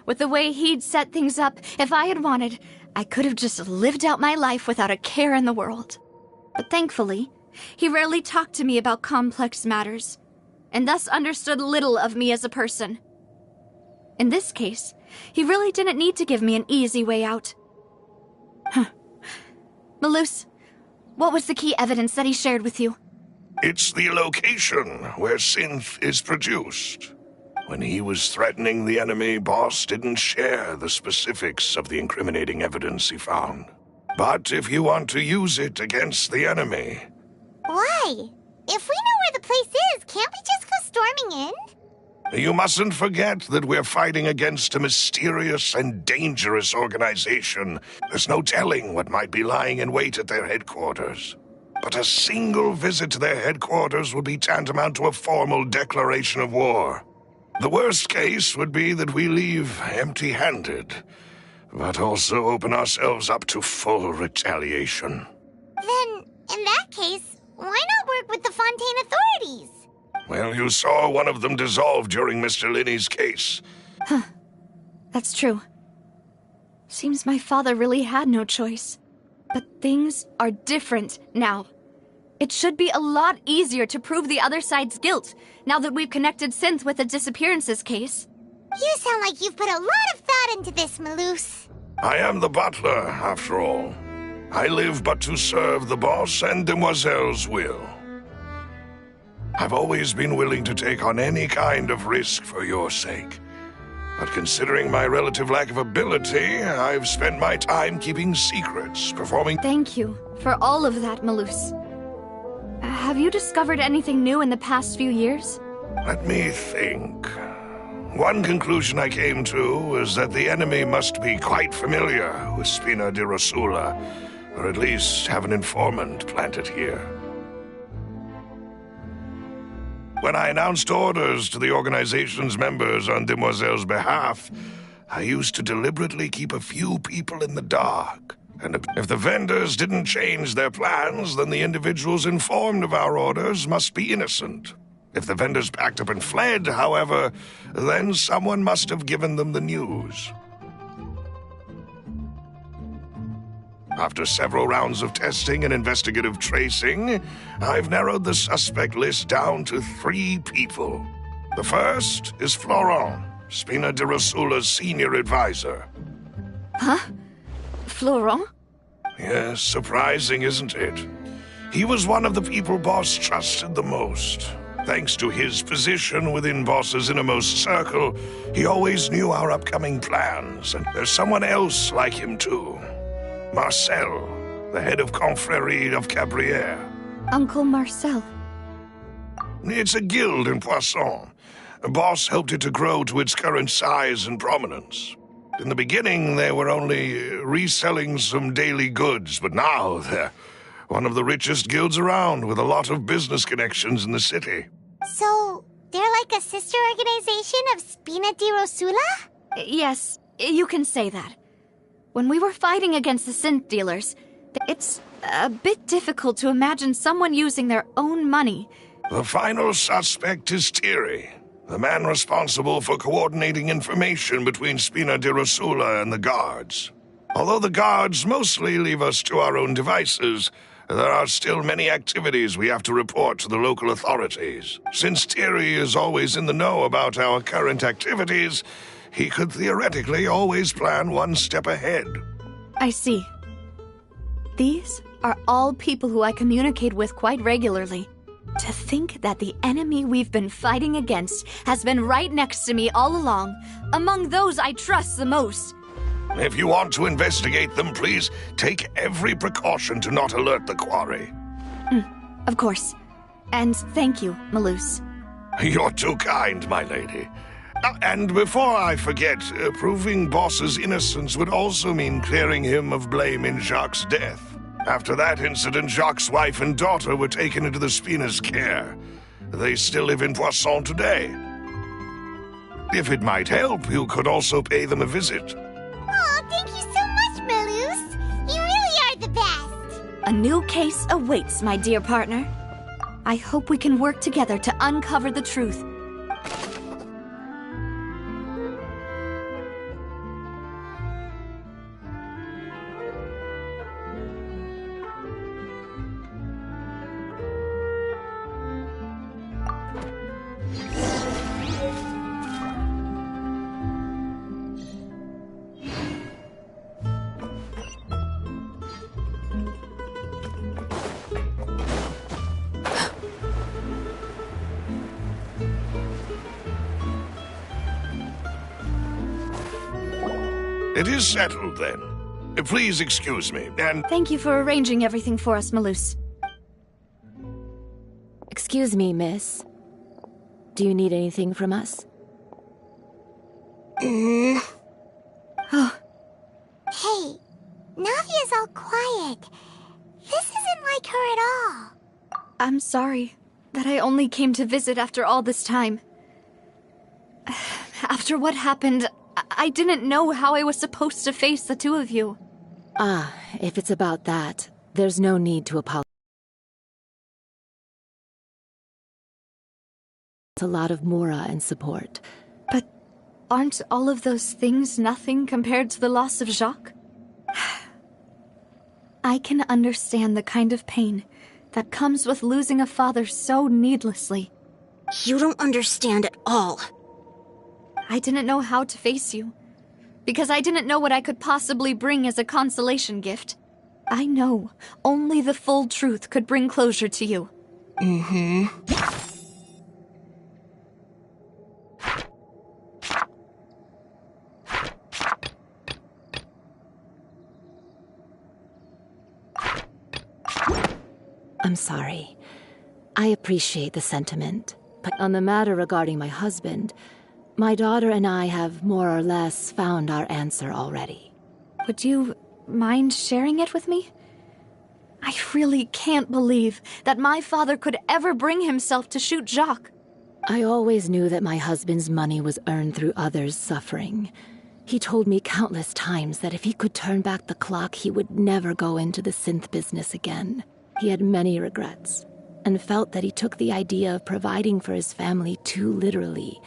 With the way he'd set things up, if I had wanted, I could have just lived out my life without a care in the world. But thankfully, he rarely talked to me about complex matters, and thus understood little of me as a person. In this case, he really didn't need to give me an easy way out. Malus, what was the key evidence that he shared with you? It's the location where Synth is produced. When he was threatening the enemy, Boss didn't share the specifics of the incriminating evidence he found. But if you want to use it against the enemy... Why? If we know where the place is, can't we just go storming in? You mustn't forget that we're fighting against a mysterious and dangerous organization. There's no telling what might be lying in wait at their headquarters. But a single visit to their headquarters would be tantamount to a formal declaration of war. The worst case would be that we leave empty-handed, but also open ourselves up to full retaliation. Then, in that case, why not work with the Fontaine authorities? Well, you saw one of them dissolve during Mr. Linney's case. Huh. That's true. Seems my father really had no choice. But things are different now. It should be a lot easier to prove the other side's guilt, now that we've connected Synth with the disappearances case. You sound like you've put a lot of thought into this, Malus. I am the butler, after all. I live but to serve the boss and Demoiselle's will. I've always been willing to take on any kind of risk for your sake. But considering my relative lack of ability, I've spent my time keeping secrets, performing... Thank you for all of that, Malus. Have you discovered anything new in the past few years? Let me think. One conclusion I came to is that the enemy must be quite familiar with Spina di Rosula, or at least have an informant planted here. When I announced orders to the organization's members on Demoiselle's behalf, I used to deliberately keep a few people in the dark. And if the vendors didn't change their plans, then the individuals informed of our orders must be innocent. If the vendors packed up and fled, however, then someone must have given them the news. After several rounds of testing and investigative tracing, I've narrowed the suspect list down to 3 people. The first is Florent, Spina di Rosula's senior advisor. Huh? Florent? Yes, surprising, isn't it? He was one of the people Boss trusted the most. Thanks to his position within Boss's innermost circle, he always knew our upcoming plans, and there's someone else like him too. Marcel, the head of Confrérie of Cabrières. Uncle Marcel. It's a guild in Poisson. Boss helped it to grow to its current size and prominence. In the beginning, they were only reselling some daily goods, but now they're one of the richest guilds around, with a lot of business connections in the city. So, they're like a sister organization of Spina di Rosula? Yes, you can say that. When we were fighting against the synth dealers, it's a bit difficult to imagine someone using their own money. The final suspect is Thierry, the man responsible for coordinating information between Spina di Rosula and the guards. Although the guards mostly leave us to our own devices, there are still many activities we have to report to the local authorities. Since Thierry is always in the know about our current activities, he could theoretically always plan one step ahead. I see. These are all people who I communicate with quite regularly. To think that the enemy we've been fighting against has been right next to me all along, among those I trust the most. If you want to investigate them, please take every precaution to not alert the quarry. Of course. And thank you, Malus. You're too kind, my lady. And before I forget, proving Boss's innocence would also mean clearing him of blame in Jacques' death. After that incident, Jacques' wife and daughter were taken into the Spina's care. They still live in Poisson today. If it might help, you could also pay them a visit. Oh, thank you so much, Malus. You really are the best. A new case awaits, my dear partner. I hope we can work together to uncover the truth. It is settled, then. Please excuse me, and... Thank you for arranging everything for us, Malus. Excuse me, miss. Do you need anything from us? Oh, Hey, Navia's all quiet. This isn't like her at all. I'm sorry that I only came to visit after all this time. After what happened, I didn't know how I was supposed to face the two of you. Ah, if it's about that, there's no need to apologize. It's a lot of Mora and support. But aren't all of those things nothing compared to the loss of Jacques? I can understand the kind of pain that comes with losing a father so needlessly. You don't understand at all. I didn't know how to face you, because I didn't know what I could possibly bring as a consolation gift. I know only the full truth could bring closure to you. I'm sorry. I appreciate the sentiment, but on the matter regarding my husband, my daughter and I have more or less found our answer already. Would you mind sharing it with me? I really can't believe that my father could ever bring himself to shoot Jacques. I always knew that my husband's money was earned through others' suffering. He told me countless times that if he could turn back the clock, he would never go into the synth business again. He had many regrets, and felt that he took the idea of providing for his family too literally.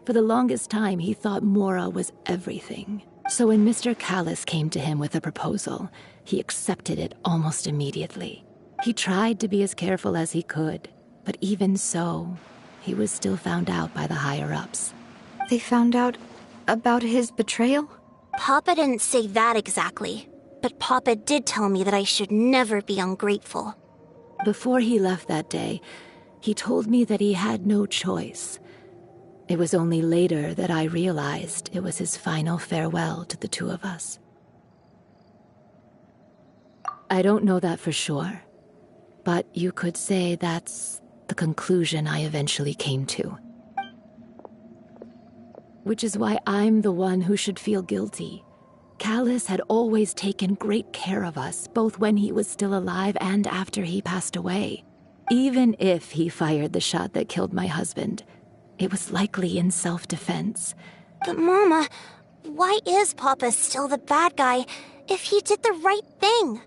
For the longest time, he thought Mora was everything. So when Mr. Callis came to him with a proposal, he accepted it almost immediately. He tried to be as careful as he could, but even so, he was still found out by the higher-ups. They found out about his betrayal? Papa didn't say that exactly, but Papa did tell me that I should never be ungrateful. Before he left that day, he told me that he had no choice. It was only later that I realized it was his final farewell to the two of us. I don't know that for sure, but you could say that's the conclusion I eventually came to. Which is why I'm the one who should feel guilty. Callis had always taken great care of us, both when he was still alive and after he passed away. Even if he fired the shot that killed my husband, it was likely in self-defense. But Mama, why is Papa still the bad guy if he did the right thing?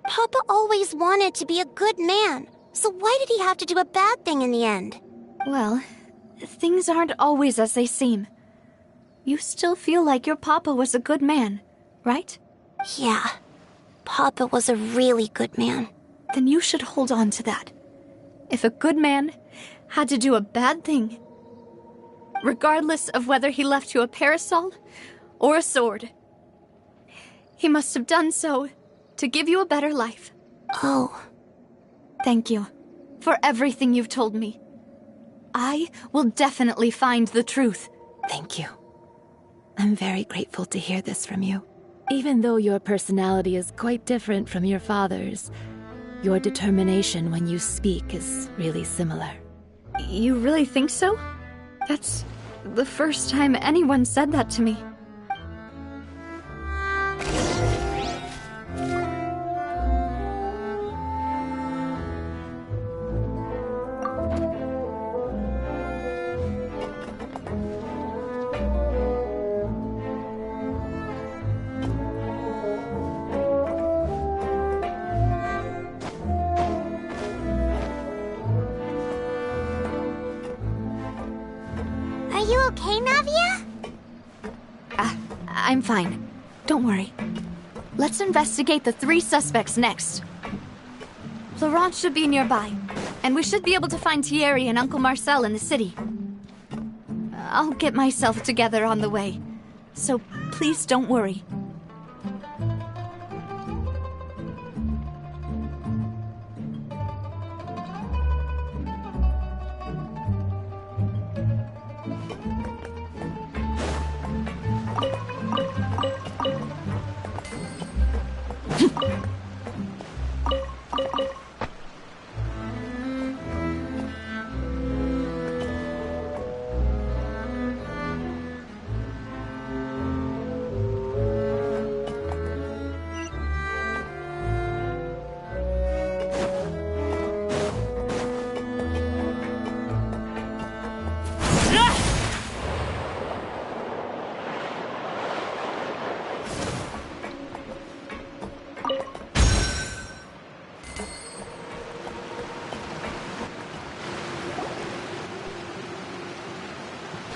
Papa always wanted to be a good man, so why did he have to do a bad thing in the end? Well, things aren't always as they seem. You still feel like your papa was a good man, right? Yeah, Papa was a really good man. Then you should hold on to that. If a good man had to do a bad thing, regardless of whether he left you a parasol or a sword, he must have done so to give you a better life. Oh. Thank you for everything you've told me. I will definitely find the truth. Thank you. I'm very grateful to hear this from you. Even though your personality is quite different from your father's, your determination when you speak is really similar. You really think so? That's the first time anyone said that to me. Are you okay, Navia? I'm fine. Don't worry. Let's investigate the 3 suspects next. Laurent should be nearby, and we should be able to find Thierry and Uncle Marcel in the city. I'll get myself together on the way, so please don't worry.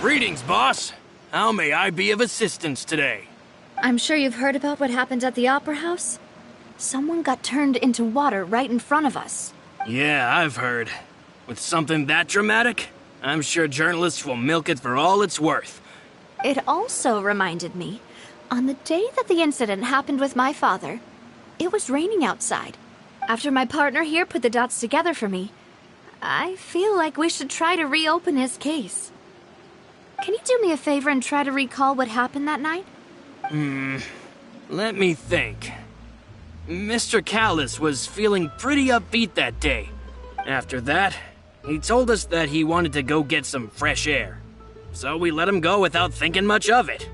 Greetings, boss. How may I be of assistance today? I'm sure you've heard about what happened at the Opera House. Someone got turned into water right in front of us. Yeah, I've heard. With something that dramatic, I'm sure journalists will milk it for all it's worth. It also reminded me, on the day that the incident happened with my father, it was raining outside. After my partner here put the dots together for me, I feel like we should try to reopen his case. Can you do me a favor and try to recall what happened that night? Let me think. Mr. Callis was feeling pretty upbeat that day. After that, he told us that he wanted to go get some fresh air. So we let him go without thinking much of it.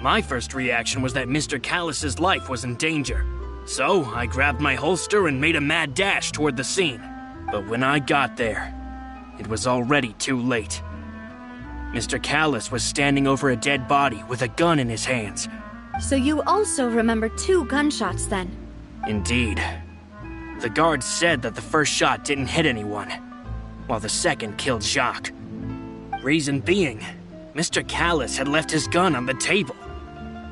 My first reaction was that Mr. Callis's life was in danger. So I grabbed my holster and made a mad dash toward the scene. But when I got there, it was already too late. Mr. Callis was standing over a dead body with a gun in his hands. So you also remember 2 gunshots then? Indeed. The guard said that the first shot didn't hit anyone, while the second killed Jacques. Reason being, Mr. Callis had left his gun on the table.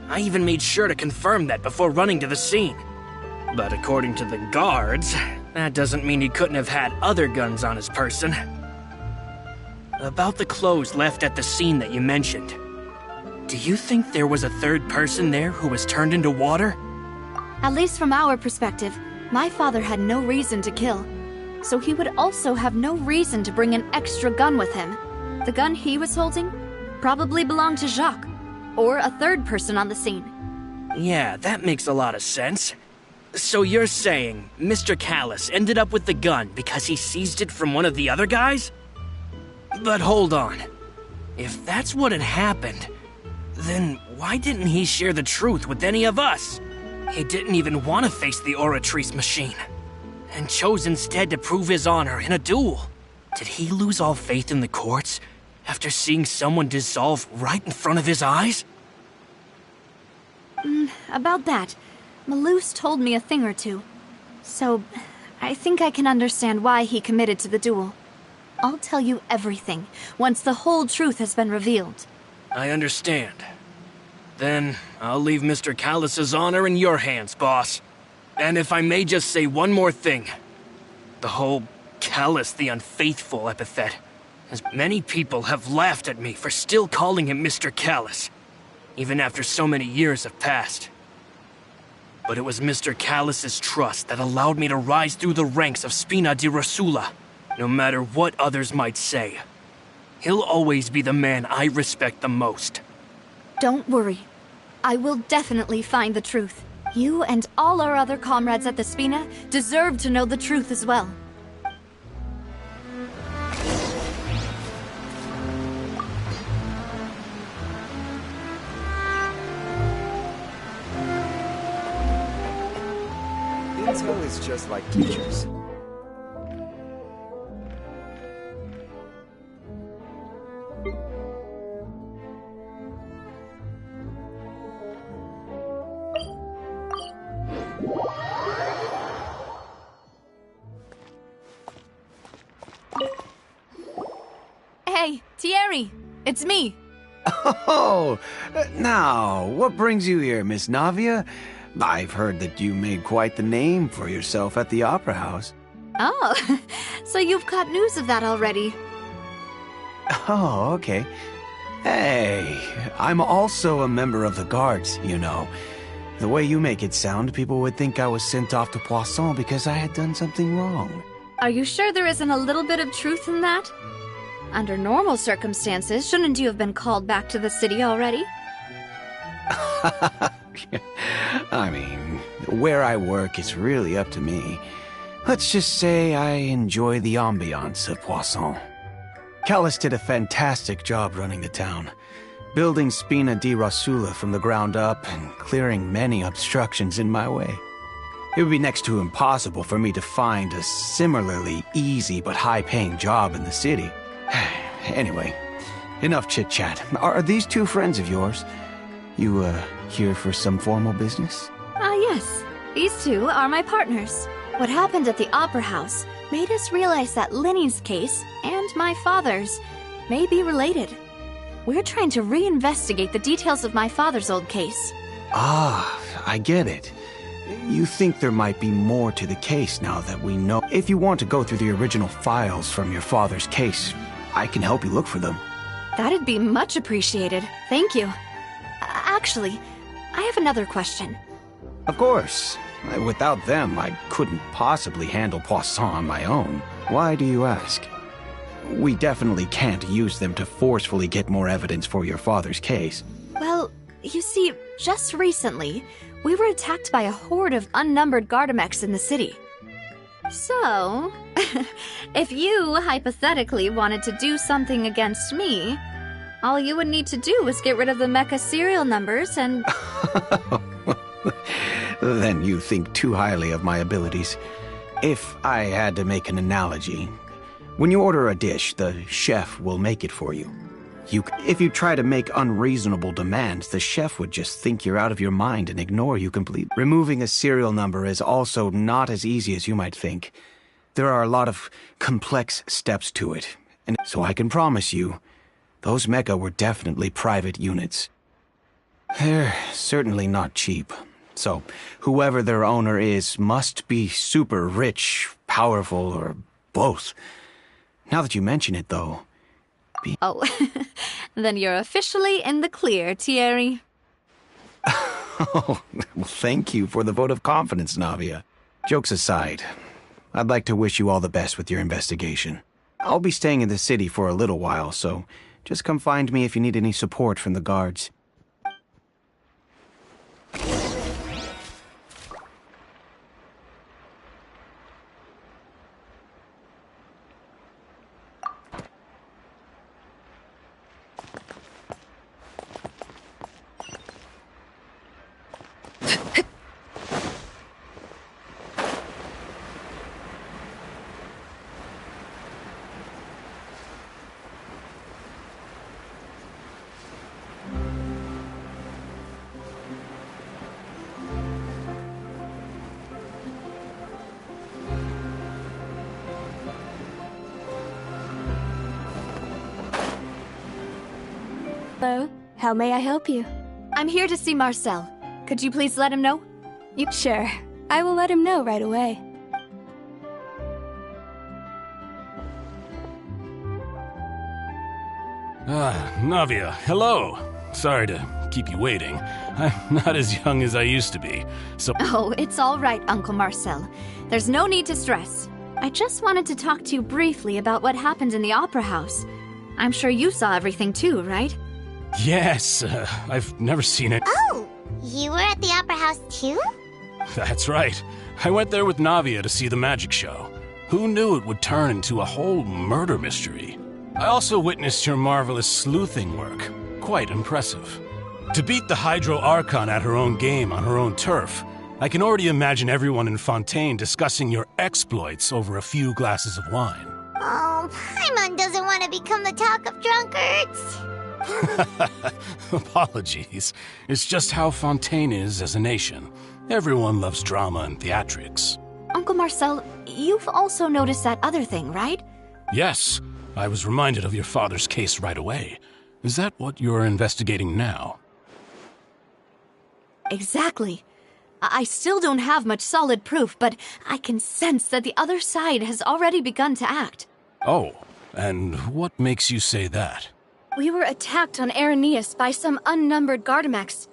I even made sure to confirm that before running to the scene. But according to the guards, that doesn't mean he couldn't have had other guns on his person. About the clothes left at the scene that you mentioned, do you think there was a third person there who was turned into water? At least from our perspective, my father had no reason to kill. So he would also have no reason to bring an extra gun with him. The gun he was holding probably belonged to Jacques, or a third person on the scene. Yeah, that makes a lot of sense. So you're saying Mr. Callis ended up with the gun because he seized it from one of the other guys? But hold on. If that's what had happened, then why didn't he share the truth with any of us? He didn't even want to face the Oratrice machine, and chose instead to prove his honor in a duel. Did he lose all faith in the courts after seeing someone dissolve right in front of his eyes? About that, Malouse told me a thing or two. So, I think I can understand why he committed to the duel. I'll tell you everything, once the whole truth has been revealed. I understand. Then, I'll leave Mr. Callis's honor in your hands, boss. And if I may just say one more thing. The whole Callis the Unfaithful epithet, as many people have laughed at me for still calling him Mr. Callis, even after so many years have passed. But it was Mr. Callis's trust that allowed me to rise through the ranks of Spina di Rosula, no matter what others might say. He'll always be the man I respect the most. Don't worry. I will definitely find the truth. You and all our other comrades at the Spina deserve to know the truth as well. Intel is just like teachers. Hey, Thierry! It's me! Oh, now, what brings you here, Miss Navia? I've heard that you made quite the name for yourself at the Opera House. Oh, so you've got news of that already. Oh, okay. Hey, I'm also a member of the guards, you know. The way you make it sound, people would think I was sent off to Poisson because I had done something wrong. Are you sure there isn't a little bit of truth in that? Under normal circumstances, shouldn't you have been called back to the city already? I mean, where I work is really up to me. Let's just say I enjoy the ambiance of Poisson. Callis did a fantastic job running the town, building Spina di Rosula from the ground up and clearing many obstructions in my way. It would be next to impossible for me to find a similarly easy but high-paying job in the city. Anyway, enough chit-chat. Are these two friends of yours? You, here for some formal business? Yes. These two are my partners. What happened at the Opera House made us realize that Linny's case and my father's may be related. We're trying to reinvestigate the details of my father's old case. Ah, I get it. You think there might be more to the case now that we know. If you want to go through the original files from your father's case, I can help you look for them. That'd be much appreciated. Thank you. Actually, I have another question. Of course. Without them, I couldn't possibly handle Poisson on my own. Why do you ask? We definitely can't use them to forcefully get more evidence for your father's case. Well, you see, just recently, we were attacked by a horde of unnumbered Gardamex in the city. So, if you hypothetically wanted to do something against me, all you would need to do is get rid of the mecha serial numbers and... Then you think too highly of my abilities. If I had to make an analogy, when you order a dish, the chef will make it for you. If you try to make unreasonable demands, the chef would just think you're out of your mind and ignore you completely. Removing a serial number is also not as easy as you might think. There are a lot of complex steps to it, and so I can promise you, those mecha were definitely private units. They're certainly not cheap. So, whoever their owner is must be super rich, powerful, or both. Now that you mention it, though... Oh, then you're officially in the clear, Thierry. Oh, well, thank you for the vote of confidence, Navia. Jokes aside, I'd like to wish you all the best with your investigation. I'll be staying in the city for a little while, so just come find me if you need any support from the guards. Hello, how may I help you? I'm here to see Marcel. Could you please let him know? Sure, I will let him know right away. Navia, hello. Sorry to keep you waiting. I'm not as young as I used to be, so... Oh, it's all right, Uncle Marcel. There's no need to stress. I just wanted to talk to you briefly about what happened in the Opera House. I'm sure you saw everything too, right? Yes, I've never seen it. Oh, you were at the Opera House too? That's right. I went there with Navia to see the magic show. Who knew it would turn into a whole murder mystery? I also witnessed your marvelous sleuthing work. Quite impressive. To beat the Hydro Archon at her own game on her own turf, I can already imagine everyone in Fontaine discussing your exploits over a few glasses of wine. Oh, Paimon doesn't want to become the talk of drunkards. Apologies. It's just how Fontaine is as a nation. Everyone loves drama and theatrics. Uncle Marcel, you've also noticed that other thing, right? Yes, I was reminded of your father's case right away. Is that what you're investigating now? Exactly. I still don't have much solid proof, but I can sense that the other side has already begun to act. Oh, and what makes you say that? We were attacked on Araneus by some unnumbered Gardamex.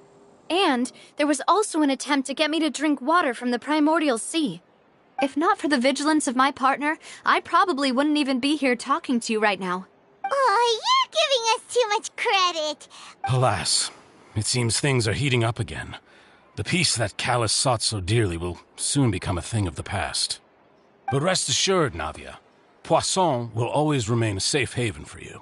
And there was also an attempt to get me to drink water from the primordial sea. If not for the vigilance of my partner, I probably wouldn't even be here talking to you right now. Oh, you're giving us too much credit. Alas, it seems things are heating up again. The peace that Callus sought so dearly will soon become a thing of the past. But rest assured, Navia, Poisson will always remain a safe haven for you.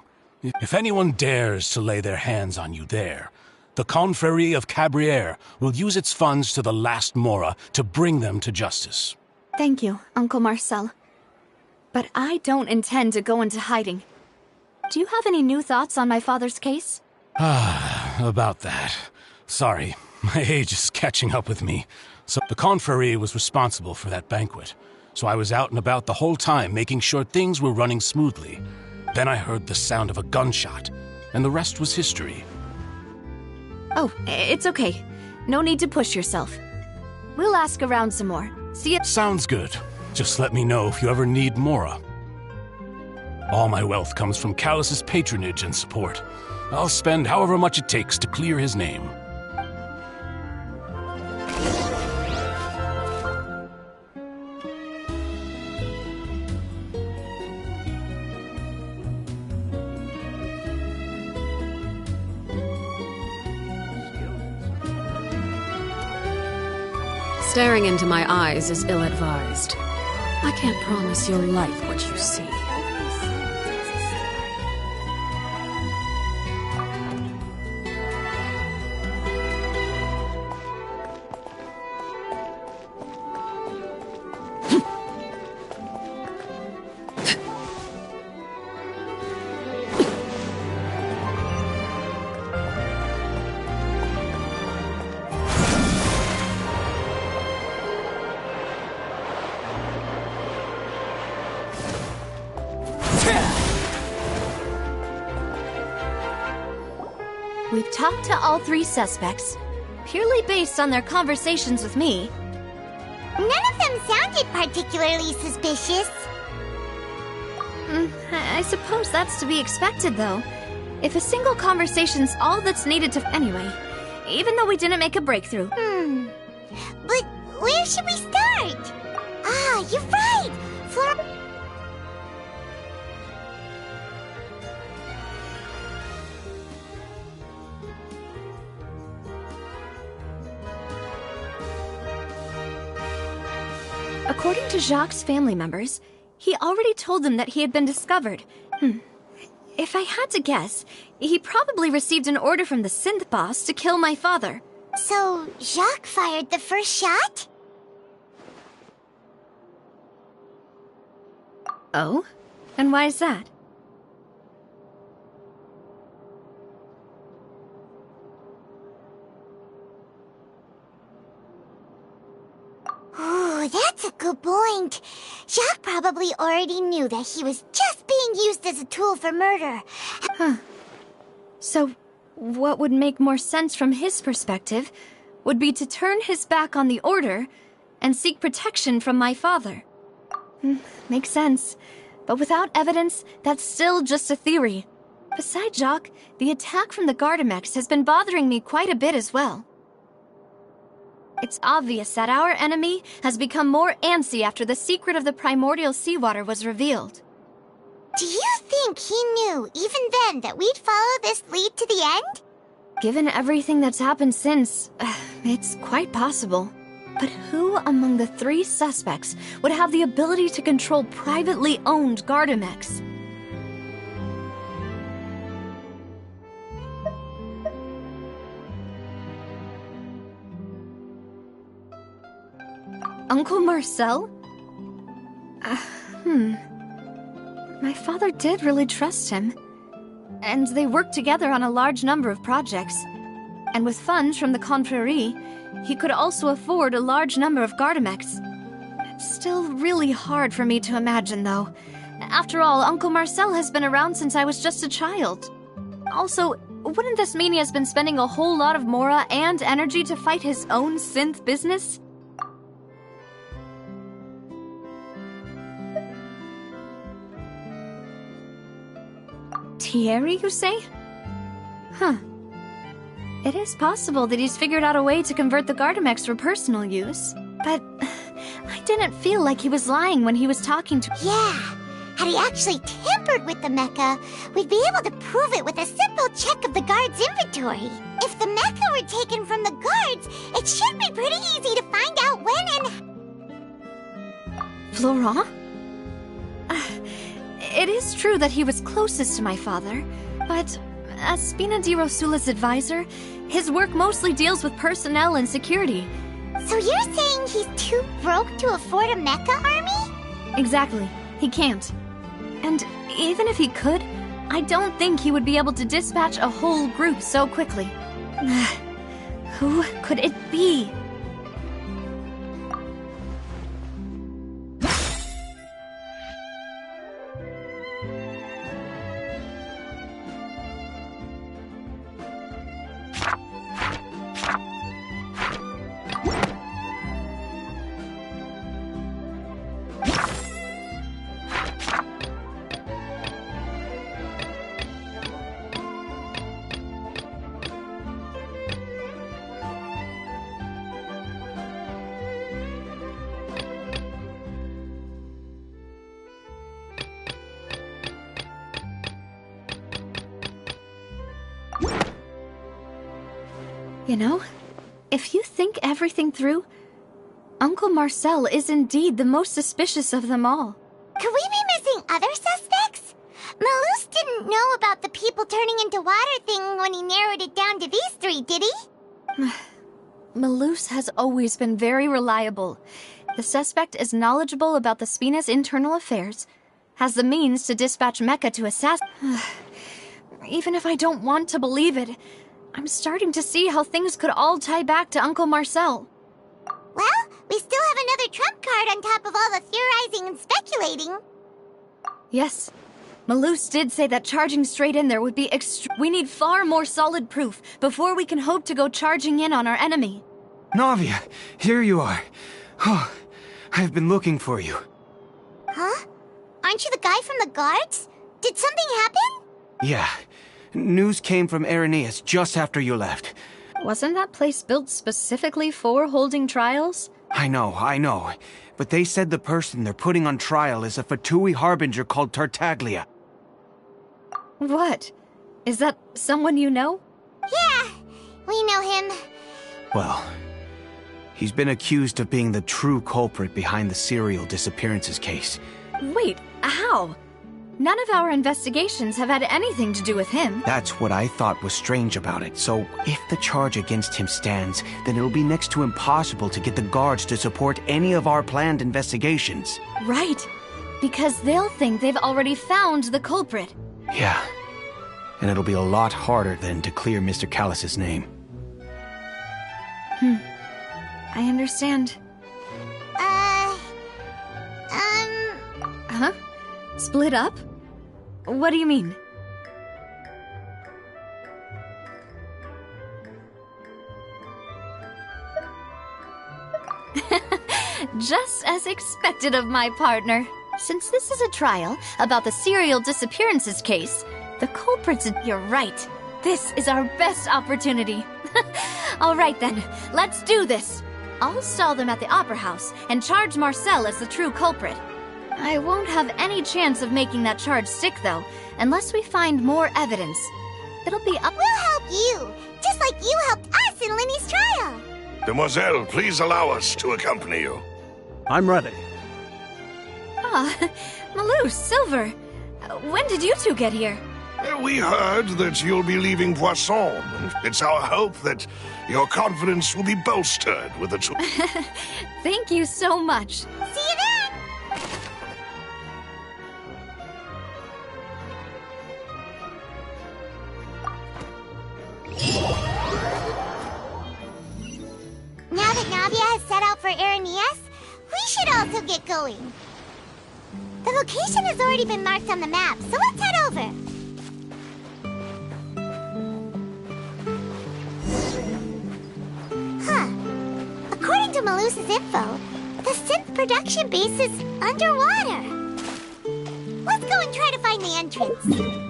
If anyone dares to lay their hands on you there, the Confrérie of Cabrières will use its funds to the last Mora to bring them to justice. Thank you, Uncle Marcel. But I don't intend to go into hiding. Do you have any new thoughts on my father's case? About that. Sorry, my age is catching up with me. So the Confrérie was responsible for that banquet. So I was out and about the whole time making sure things were running smoothly. Then I heard the sound of a gunshot, and the rest was history. Oh, it's okay. No need to push yourself. We'll ask around some more. See ya. Sounds good. Just let me know if you ever need Mora. All my wealth comes from Callus's patronage and support. I'll spend however much it takes to clear his name. Staring into my eyes is ill-advised. I can't promise you'll like what you see. We've talked to all 3 suspects, purely based on their conversations with me. None of them sounded particularly suspicious. I suppose that's to be expected, though. If a single conversation's all that's needed to... Anyway, even though we didn't make a breakthrough... But where should we start? Ah, you're right! According to Jacques' family members, he already told them that he had been discovered. If I had to guess, he probably received an order from the synth boss to kill my father. So, Jacques fired the first shot? Oh? And why is that? Ooh, that's a good point. Jacques probably already knew that he was just being used as a tool for murder. So, what would make more sense from his perspective would be to turn his back on the order and seek protection from my father. Makes sense. But without evidence, that's still just a theory. Besides Jacques, the attack from the Gardamex has been bothering me quite a bit as well. It's obvious that our enemy has become more antsy after the secret of the primordial seawater was revealed. Do you think he knew, even then, that we'd follow this lead to the end? Given everything that's happened since, it's quite possible. But who among the 3 suspects would have the ability to control privately owned Gardamex? Uncle Marcel? My father did really trust him. And they worked together on a large number of projects. And with funds from the Confrérie, he could also afford a large number of Gardamex. It's still really hard for me to imagine, though. After all, Uncle Marcel has been around since I was just a child. Also, wouldn't this mean he has been spending a whole lot of mora and energy to fight his own synth business? Thierry, you say? It is possible that he's figured out a way to convert the Gardamex for personal use, but I didn't feel like he was lying when he was talking to— Yeah, had he actually tampered with the mecha, we'd be able to prove it with a simple check of the guard's inventory. If the mecha were taken from the guards, it should be pretty easy to find out when and— Florent? It is true that he was closest to my father, but as Spina di Rosula's advisor, his work mostly deals with personnel and security. So you're saying he's too broke to afford a mecha army? Exactly. He can't. And even if he could, I don't think he would be able to dispatch a whole group so quickly. Who could it be? You know, if you think everything through, Uncle Marcel is indeed the most suspicious of them all. Could we be missing other suspects? Malus didn't know about the people turning into water thing when he narrowed it down to these 3, did he? Malus has always been very reliable. The suspect is knowledgeable about the Spina's internal affairs, has the means to dispatch mecha to assassinate. Even if I don't want to believe it, I'm starting to see how things could all tie back to Uncle Marcel. Well, we still have another trump card on top of all the theorizing and speculating. Yes, Malus did say that charging straight in there would be We need far more solid proof before we can hope to go charging in on our enemy. Navia, here you are. Oh, I've been looking for you. Huh? Aren't you the guy from the guards? Did something happen? Yeah. News came from Irenaeus just after you left. Wasn't that place built specifically for holding trials? I know. But they said the person they're putting on trial is a Fatui harbinger called Tartaglia. What? Is that someone you know? Yeah, we know him. Well, he's been accused of being the true culprit behind the serial disappearances case. Wait, how? None of our investigations have had anything to do with him. That's what I thought was strange about it. So, if the charge against him stands, then it'll be next to impossible to get the guards to support any of our planned investigations. Right. Because they'll think they've already found the culprit. Yeah. And it'll be a lot harder then to clear Mr. Callus's name. I understand. Huh? Split up? What do you mean? Just as expected of my partner. Since this is a trial about the serial disappearances case, the culprits... You're right. This is our best opportunity. All right then, let's do this. I'll stall them at the Opera House and charge Marcel as the true culprit. I won't have any chance of making that charge stick, though, unless we find more evidence. It'll be up... We'll help you, just like you helped us in Linny's trial. Demoiselle, please allow us to accompany you. I'm ready. Ah, Malus, Silver. When did you two get here? We heard that you'll be leaving Poisson. It's our hope that your confidence will be bolstered with the tour. Thank you so much. See you then! Now that Navia has set out for Irenaeus, we should also get going. The location has already been marked on the map, so let's head over. According to Malus's info, the synth production base is underwater. Let's go and try to find the entrance.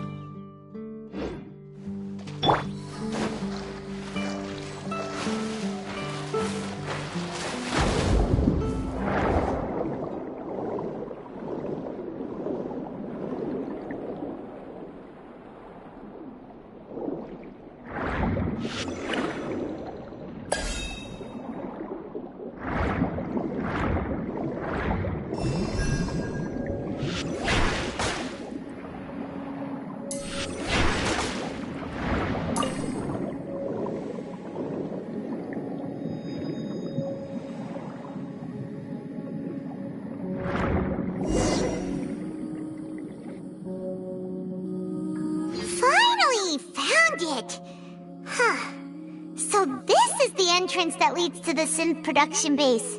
Entrance that leads to the synth production base.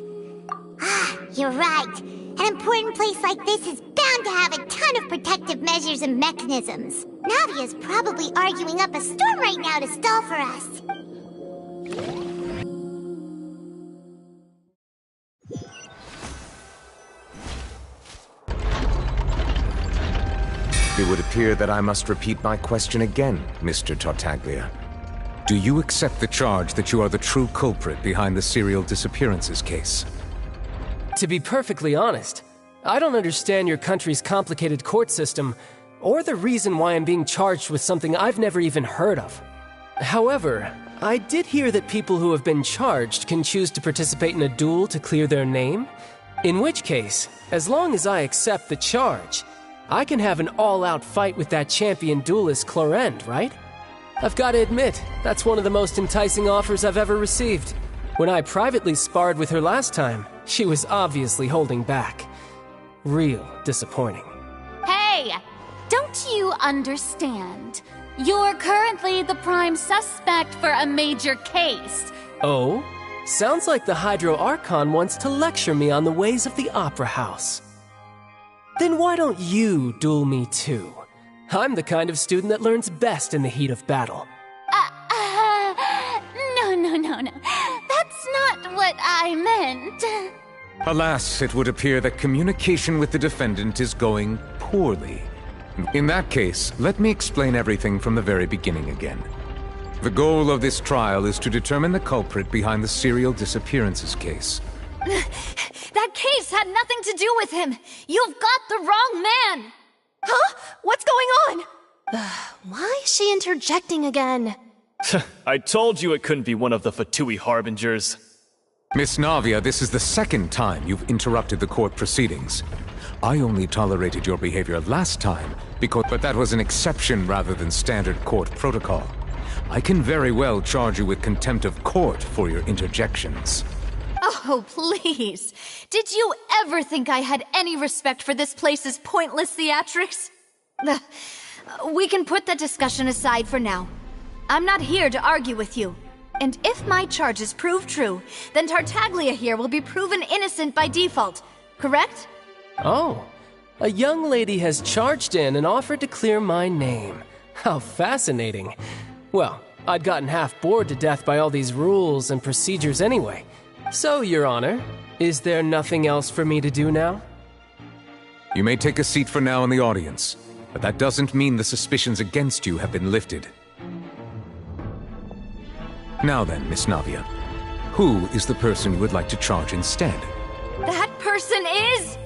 Ah, you're right. An important place like this is bound to have a ton of protective measures and mechanisms. Navia's probably arguing up a storm right now to stall for us. It would appear that I must repeat my question again, Mr. Tartaglia. Do you accept the charge that you are the true culprit behind the serial disappearances case? To be perfectly honest, I don't understand your country's complicated court system, or the reason why I'm being charged with something I've never even heard of. However, I did hear that people who have been charged can choose to participate in a duel to clear their name, in which case, as long as I accept the charge, I can have an all-out fight with that champion duelist Clorend, right? I've got to admit, that's one of the most enticing offers I've ever received. When I privately sparred with her last time, she was obviously holding back. Real disappointing. Hey! Don't you understand? You're currently the prime suspect for a major case. Oh? Sounds like the Hydro Archon wants to lecture me on the ways of the Opera House. Then why don't you duel me too? I'm the kind of student that learns best in the heat of battle. No. That's not what I meant. Alas, it would appear that communication with the defendant is going poorly. In that case, let me explain everything from the very beginning again. The goal of this trial is to determine the culprit behind the serial disappearances case. That case had nothing to do with him! You've got the wrong man! Huh? What's going on? Why is she interjecting again? I told you it couldn't be one of the Fatui harbingers. Miss Navia, this is the second time you've interrupted the court proceedings. I only tolerated your behavior last time, but that was an exception rather than standard court protocol. I can very well charge you with contempt of court for your interjections. Oh, please. Did you ever think I had any respect for this place's pointless theatrics? We can put that discussion aside for now. I'm not here to argue with you. And if my charges prove true, then Tartaglia here will be proven innocent by default, correct? Oh, a young lady has charged in and offered to clear my name. How fascinating. Well, I'd gotten half bored to death by all these rules and procedures anyway. So, Your Honor, is there nothing else for me to do now? You may take a seat for now in the audience, but that doesn't mean the suspicions against you have been lifted. Now then, Miss Navia, who is the person you would like to charge instead? That person is...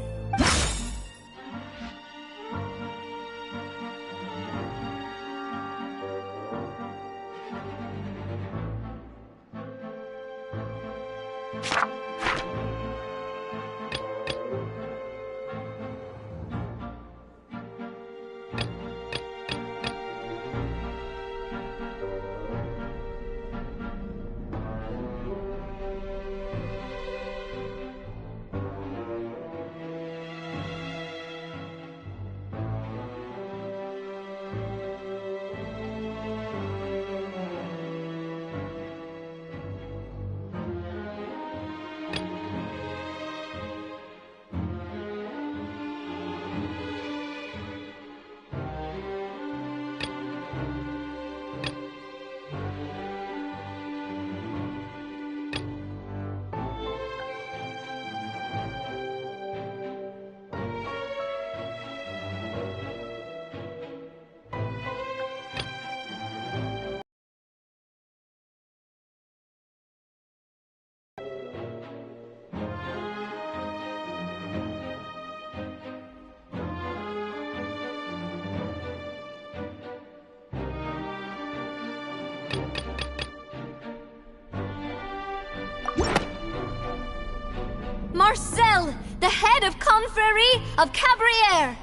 Marcel, the head of Confrérie of Cabrières!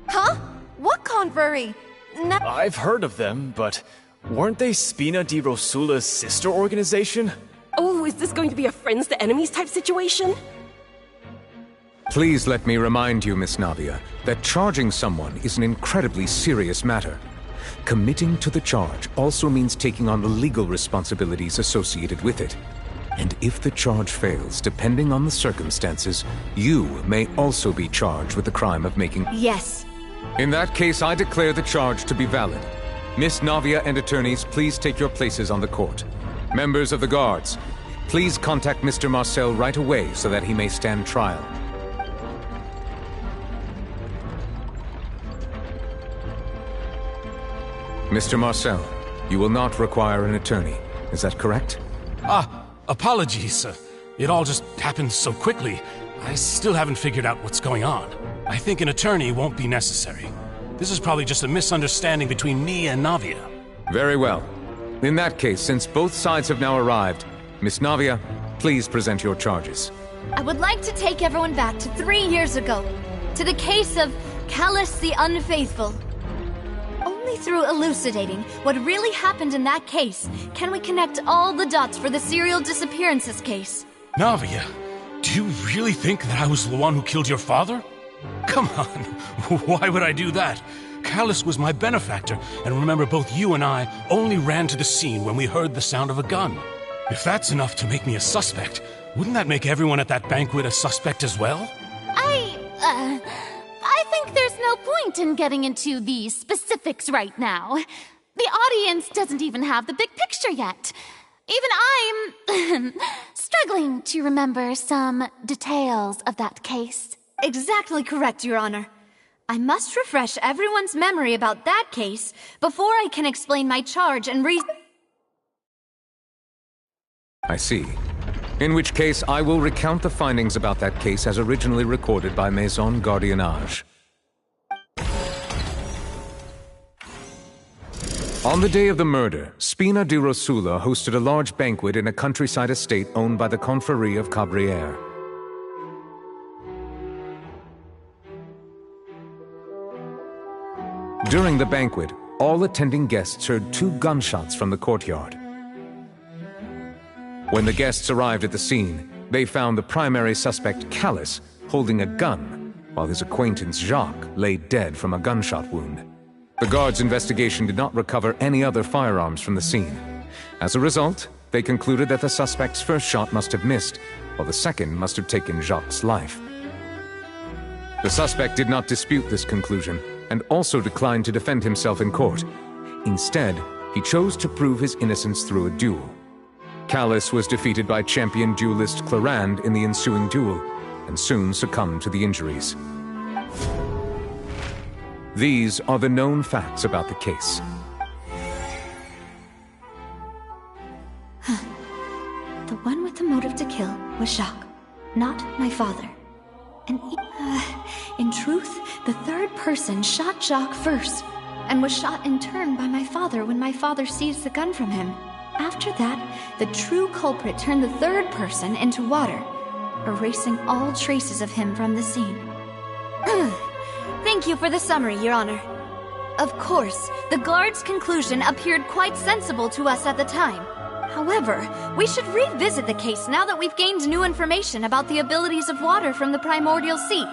Huh? What confrérie? I've heard of them, but weren't they Spina di Rosula's sister organization? Oh, is this going to be a friends to enemies type situation? Please let me remind you, Miss Navia, that charging someone is an incredibly serious matter. Committing to the charge also means taking on the legal responsibilities associated with it. And if the charge fails, depending on the circumstances, you may also be charged with the crime of making... Yes. In that case, I declare the charge to be valid. Miss Navia and attorneys, please take your places on the court. Members of the guards, please contact Mr. Marcel right away so that he may stand trial. Mr. Marcel, you will not require an attorney. Is that correct? Apologies. It all just happened so quickly. I still haven't figured out what's going on. I think an attorney won't be necessary. This is probably just a misunderstanding between me and Navia. Very well. In that case, since both sides have now arrived, Miss Navia, please present your charges. I would like to take everyone back to 3 years ago, to the case of Callus the Unfaithful. Only through elucidating what really happened in that case can we connect all the dots for the serial disappearances case. Navia, do you really think that I was the one who killed your father? Come on, why would I do that? Callus was my benefactor, and remember, both you and I only ran to the scene when we heard the sound of a gun. If that's enough to make me a suspect, wouldn't that make everyone at that banquet a suspect as well? I think there's no point in getting into the specifics right now. The audience doesn't even have the big picture yet. Even I'm struggling to remember some details of that case. Exactly correct, Your Honor. I must refresh everyone's memory about that case before I can explain my charge and I see. In which case, I will recount the findings about that case as originally recorded by Maison Gardiennage. On the day of the murder, Spina di Rosula hosted a large banquet in a countryside estate owned by the Confrérie of Cabrières. During the banquet, all attending guests heard 2 gunshots from the courtyard. When the guests arrived at the scene, they found the primary suspect, Callis, holding a gun, while his acquaintance, Jacques, lay dead from a gunshot wound. The guards' investigation did not recover any other firearms from the scene. As a result, they concluded that the suspect's first shot must have missed, while the second must have taken Jacques' life. The suspect did not dispute this conclusion, and also declined to defend himself in court. Instead, he chose to prove his innocence through a duel. Callis was defeated by champion duelist Clarande in the ensuing duel, and soon succumbed to the injuries. These are the known facts about the case. The one with the motive to kill was Jacques, not my father. And in truth, the third person shot Jacques first, and was shot in turn by my father when my father seized the gun from him. After that, the true culprit turned the third person into water, erasing all traces of him from the scene. Thank you for the summary, Your Honor. Of course, the guard's conclusion appeared quite sensible to us at the time. However, we should revisit the case now that we've gained new information about the abilities of water from the primordial sea.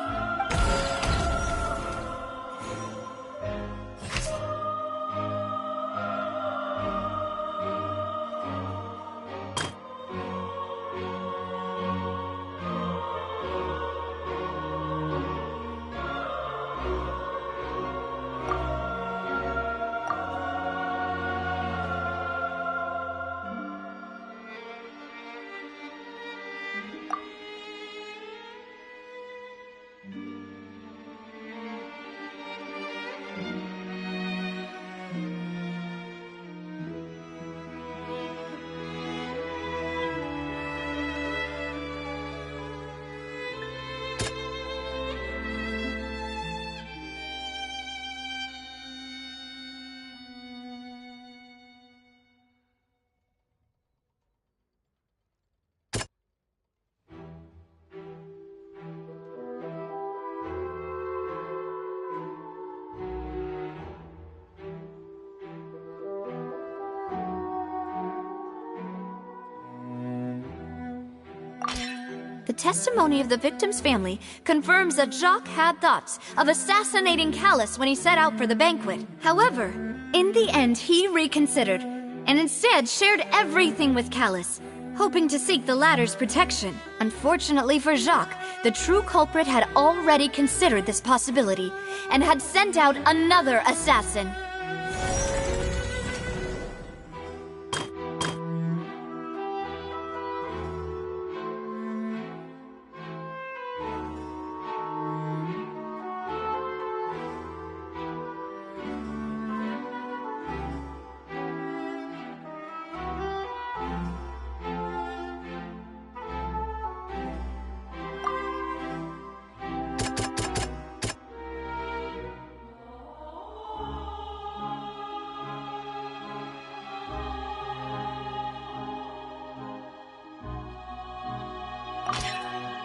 The testimony of the victim's family confirms that Jacques had thoughts of assassinating Callis when he set out for the banquet. However, in the end, he reconsidered, and instead shared everything with Callis, hoping to seek the latter's protection. Unfortunately for Jacques, the true culprit had already considered this possibility, and had sent out another assassin.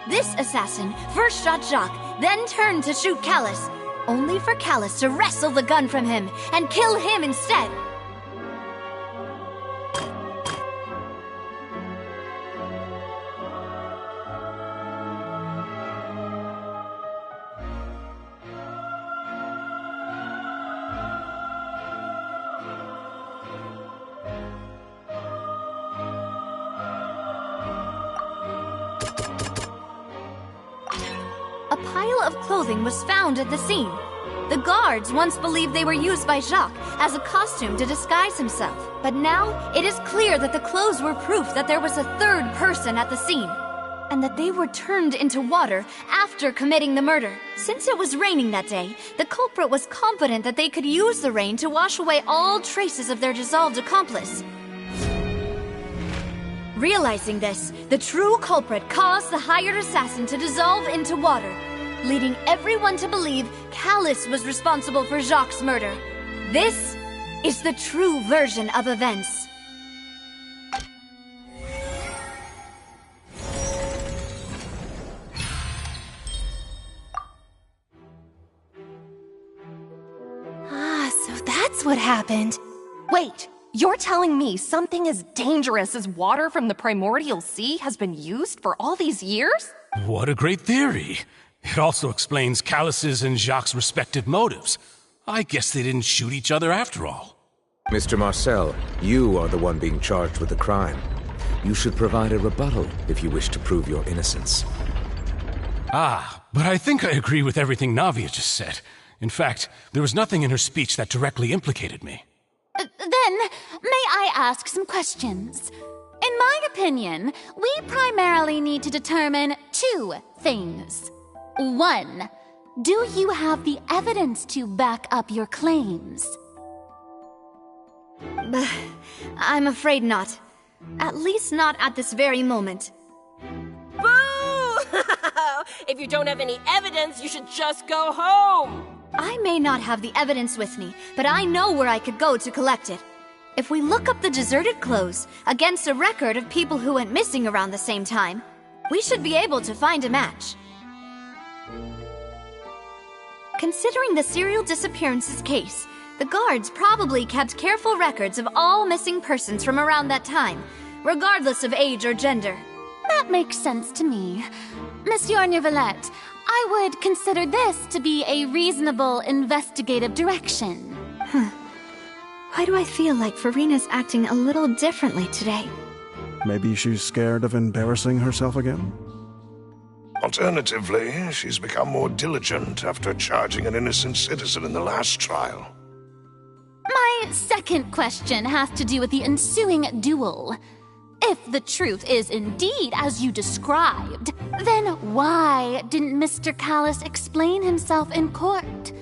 This assassin first shot Jacques, then turned to shoot Callis, only for Callis to wrestle the gun from him and kill him instead. A pile of clothing was found at the scene. The guards once believed they were used by Jacques as a costume to disguise himself. But now, it is clear that the clothes were proof that there was a third person at the scene, and that they were turned into water after committing the murder. Since it was raining that day, the culprit was confident that they could use the rain to wash away all traces of their dissolved accomplice. Realizing this, the true culprit caused the hired assassin to dissolve into water, leading everyone to believe Callus was responsible for Jacques' murder. This is the true version of events. So that's what happened. Wait, you're telling me something as dangerous as water from the primordial sea has been used for all these years? What a great theory. It also explains Callus's and Jacques' respective motives. I guess they didn't shoot each other after all. Mr. Marcel, you are the one being charged with the crime. You should provide a rebuttal if you wish to prove your innocence. But I think I agree with everything Navia just said. In fact, there was nothing in her speech that directly implicated me. Then, may I ask some questions? In my opinion, we primarily need to determine two things. One, do you have the evidence to back up your claims? I'm afraid not. At least not at this very moment. Boo! If you don't have any evidence, you should just go home! I may not have the evidence with me, but I know where I could go to collect it. If we look up the deserted clothes against a record of people who went missing around the same time, we should be able to find a match. Considering the serial disappearances case, the guards probably kept careful records of all missing persons from around that time, regardless of age or gender. That makes sense to me. Monsieur Neuvillette, I would consider this to be a reasonable investigative direction. Why do I feel like Farina's acting a little differently today? Maybe she's scared of embarrassing herself again? Alternatively, she's become more diligent after charging an innocent citizen in the last trial. My second question has to do with the ensuing duel. If the truth is indeed as you described, then why didn't Mr. Callus explain himself in court?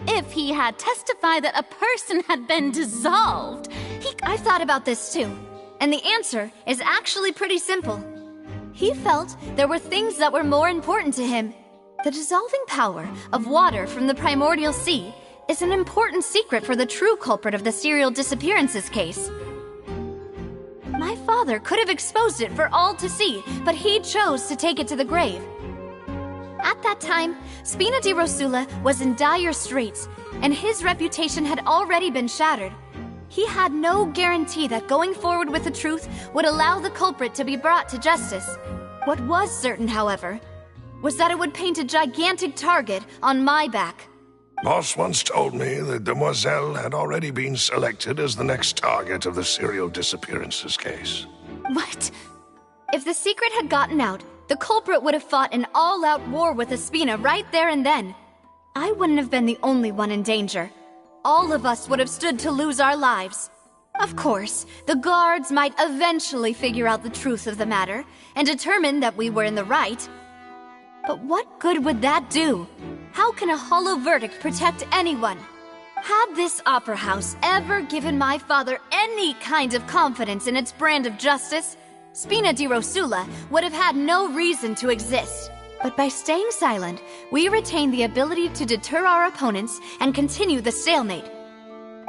If he had testified that a person had been dissolved, I've thought about this too, and the answer is actually pretty simple. He felt there were things that were more important to him. The dissolving power of water from the primordial sea is an important secret for the true culprit of the serial disappearances case. My father could have exposed it for all to see, but he chose to take it to the grave. At that time, Spina di Rosula was in dire straits, and his reputation had already been shattered. He had no guarantee that going forward with the truth would allow the culprit to be brought to justice. What was certain, however, was that it would paint a gigantic target on my back. Boss once told me that Demoiselle had already been selected as the next target of the serial disappearances case. What? If the secret had gotten out, the culprit would have fought an all-out war with Espina right there and then. I wouldn't have been the only one in danger. All of us would have stood to lose our lives. Of course, the guards might eventually figure out the truth of the matter and determine that we were in the right. But what good would that do? How can a hollow verdict protect anyone? Had this opera house ever given my father any kind of confidence in its brand of justice, Spina di Rosula would have had no reason to exist. But by staying silent, we retain the ability to deter our opponents and continue the stalemate.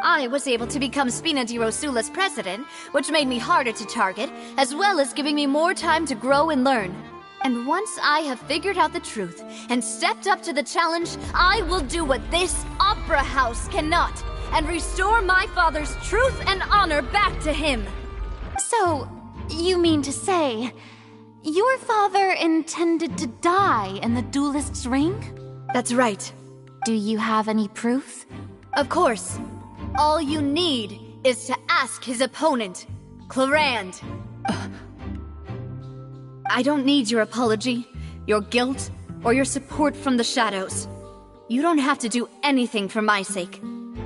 I was able to become Spina di Rosula's president, which made me harder to target, as well as giving me more time to grow and learn. And once I have figured out the truth and stepped up to the challenge, I will do what this opera house cannot and restore my father's truth and honor back to him. So, you mean to say, your father intended to die in the duelist's ring? That's right. Do you have any proof? Of course. All you need is to ask his opponent, Clarand. I don't need your apology, your guilt, or your support from the shadows. You don't have to do anything for my sake.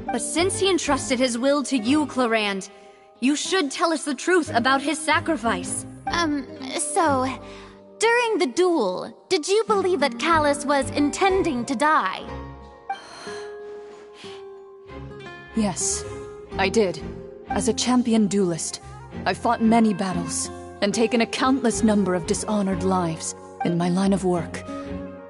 But since he entrusted his will to you, Clarand, you should tell us the truth about his sacrifice. So, during the duel, did you believe that Callus was intending to die? Yes, I did. As a champion duelist, I've fought many battles and taken a countless number of dishonored lives in my line of work.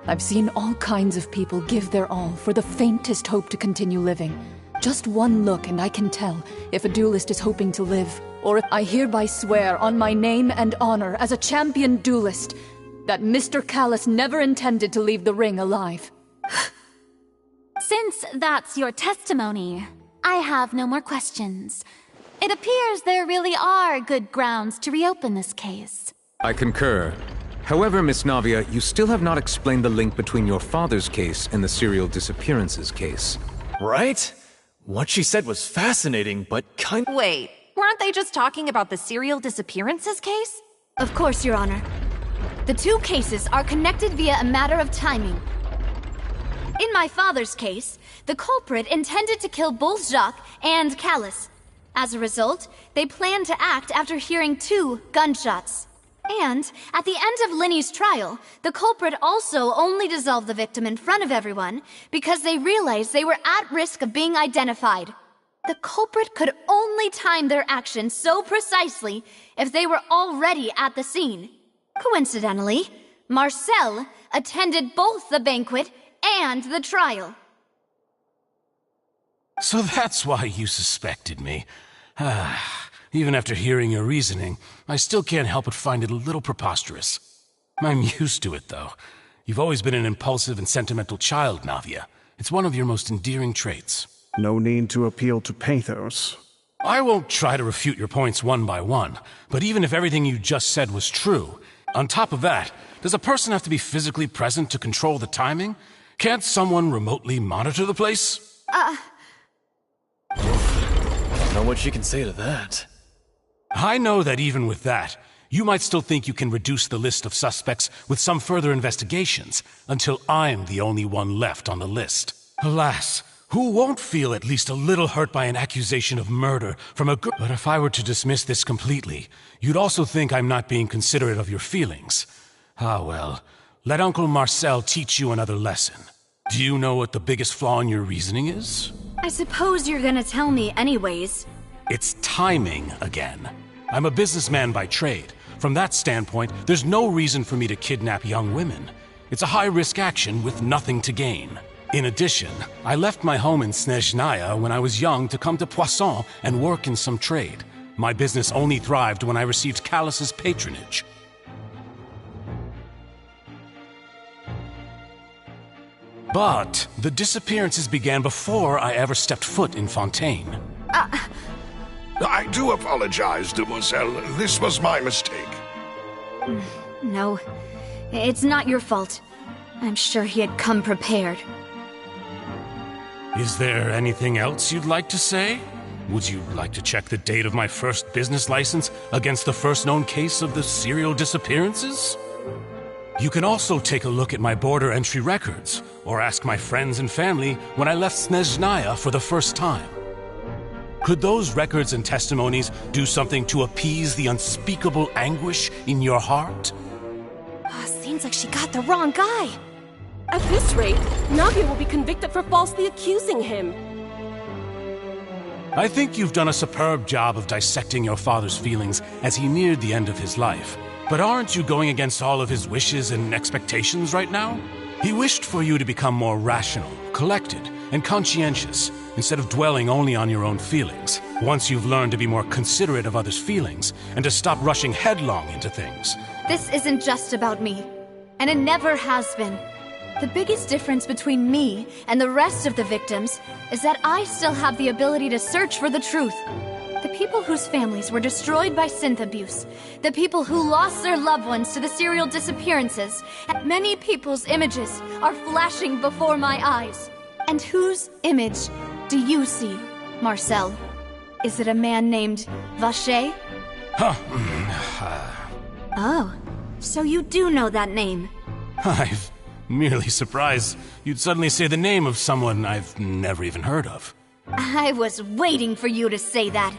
I've seen all kinds of people give their all for the faintest hope to continue living. Just one look and I can tell if a duelist is hoping to live, or if I hereby swear on my name and honor as a champion duelist that Mr. Callus never intended to leave the ring alive. Since that's your testimony, I have no more questions. It appears there really are good grounds to reopen this case. I concur. However, Miss Navia, you still have not explained the link between your father's case and the serial disappearances case. Right? What she said was fascinating, but kind of... Wait, weren't they just talking about the serial disappearances case? Of course, Your Honor. The two cases are connected via a matter of timing. In my father's case, the culprit intended to kill both Jacques and Callus. As a result, they planned to act after hearing 2 gunshots. And, at the end of Linny's trial, the culprit also only dissolved the victim in front of everyone because they realized they were at risk of being identified. The culprit could only time their actions so precisely if they were already at the scene. Coincidentally, Marcel attended both the banquet and the trial. So that's why you suspected me. Even after hearing your reasoning, I still can't help but find it a little preposterous. I'm used to it, though. You've always been an impulsive and sentimental child, Navia. It's one of your most endearing traits. No need to appeal to pathos. I won't try to refute your points one by one, but even if everything you just said was true, on top of that, does a person have to be physically present to control the timing? Can't someone remotely monitor the place? I don't know what she can say to that. I know that even with that, you might still think you can reduce the list of suspects with some further investigations, until I'm the only one left on the list. Alas, who won't feel at least a little hurt by an accusation of murder from a girl? But if I were to dismiss this completely, you'd also think I'm not being considerate of your feelings. Ah well, let Uncle Marcel teach you another lesson. Do you know what the biggest flaw in your reasoning is? I suppose you're gonna tell me anyways. It's timing again. I'm a businessman by trade. From that standpoint, there's no reason for me to kidnap young women. It's a high-risk action with nothing to gain. In addition, I left my home in Snezhnaya when I was young to come to Poisson and work in some trade. My business only thrived when I received Callus's patronage. But the disappearances began before I ever stepped foot in Fontaine. I do apologize, demoiselle. This was my mistake. No, it's not your fault. I'm sure he had come prepared. Is there anything else you'd like to say? Would you like to check the date of my first business license against the first known case of the serial disappearances? You can also take a look at my border entry records, or ask my friends and family when I left Snezhnaya for the first time. Could those records and testimonies do something to appease the unspeakable anguish in your heart? Seems like she got the wrong guy. At this rate, Navia will be convicted for falsely accusing him. I think you've done a superb job of dissecting your father's feelings as he neared the end of his life. But aren't you going against all of his wishes and expectations right now? He wished for you to become more rational, collected, and conscientious, instead of dwelling only on your own feelings. Once you've learned to be more considerate of others' feelings, and to stop rushing headlong into things. This isn't just about me, and it never has been. The biggest difference between me and the rest of the victims is that I still have the ability to search for the truth. The people whose families were destroyed by synth abuse, the people who lost their loved ones to the serial disappearances, and many people's images are flashing before my eyes. And whose image do you see, Marcel? Is it a man named Vacher? Oh, so you do know that name. Merely surprised you'd suddenly say the name of someone I've never even heard of. I was waiting for you to say that.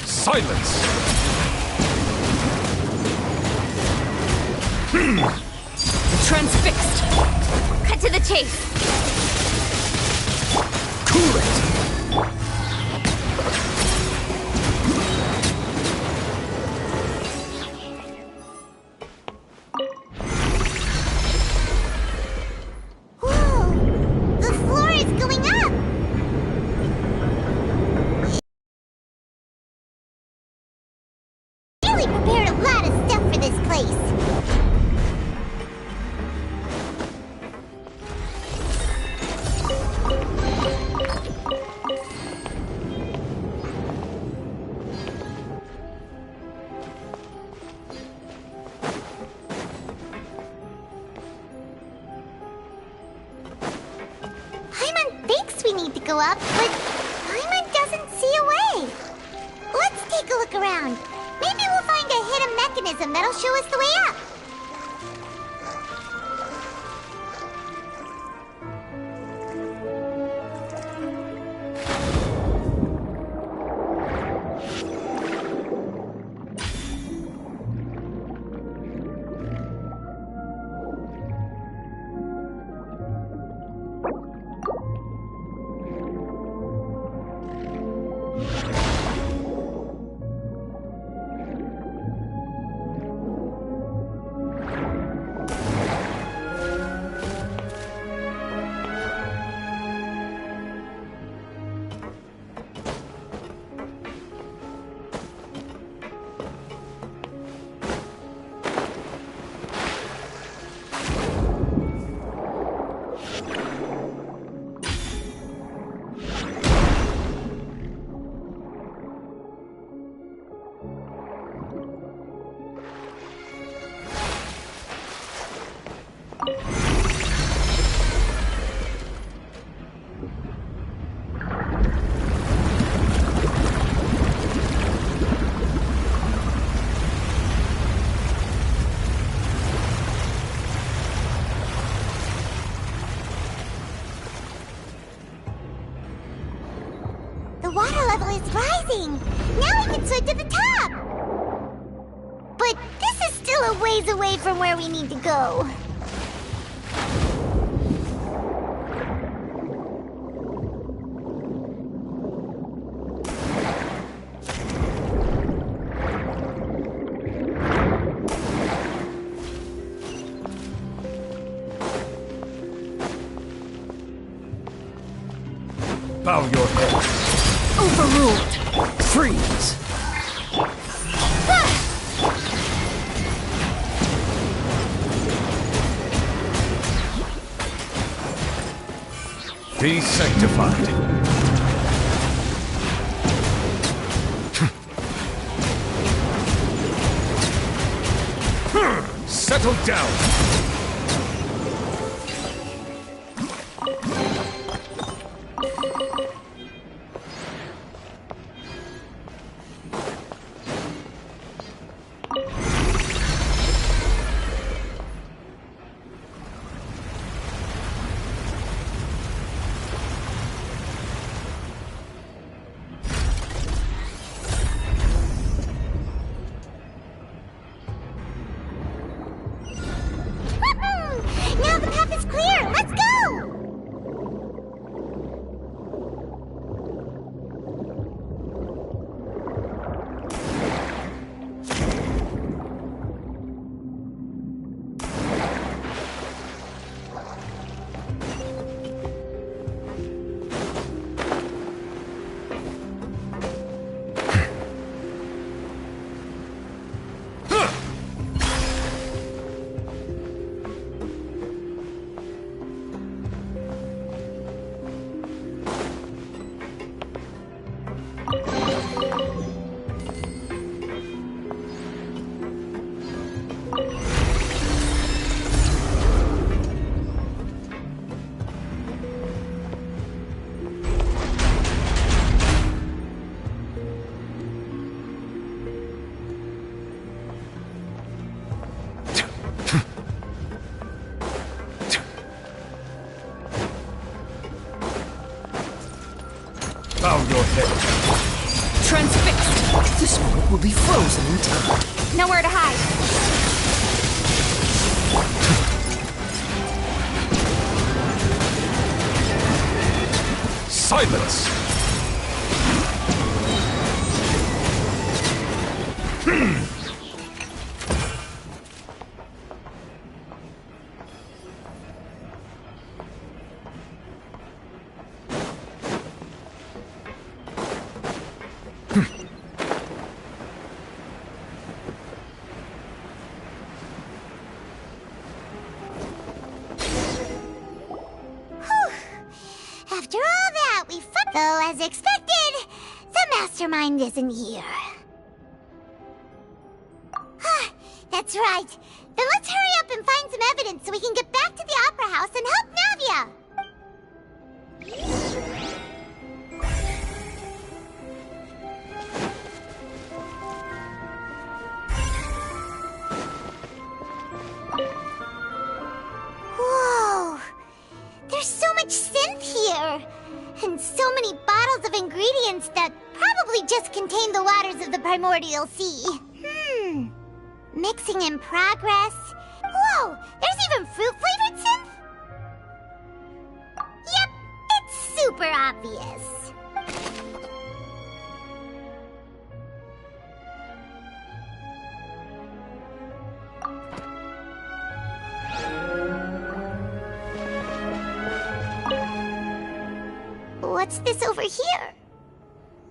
Silence! Transfixed! Cut to the chase! Cool it! Whoa! The floor is going up! Really prepared a lot of stuff for this place. Paimon thinks we need to go up, but Paimon doesn't see a way. Let's take a look around. Maybe we'll find a hidden mechanism that'll show us the way up. The water level is rising! Now we can swim to the top! But this is still a ways away from where we need to go. Bow your head. Overruled! Freeze! Be sanctified. Settle down. on your head. Transfixed! This world will be frozen in time. Nowhere to hide. Silence! After all that, we fought. Though, as expected, the mastermind isn't here. That's right. Then let's hurry up and find some evidence so we can get back to the Opera House and help Navia. Whoa! There's so much synth here! And so many bottles of ingredients that probably just contain the waters of the primordial sea. Mixing in progress. Whoa! There's even fruit-flavored synth? Yep, it's super obvious. What's this over here?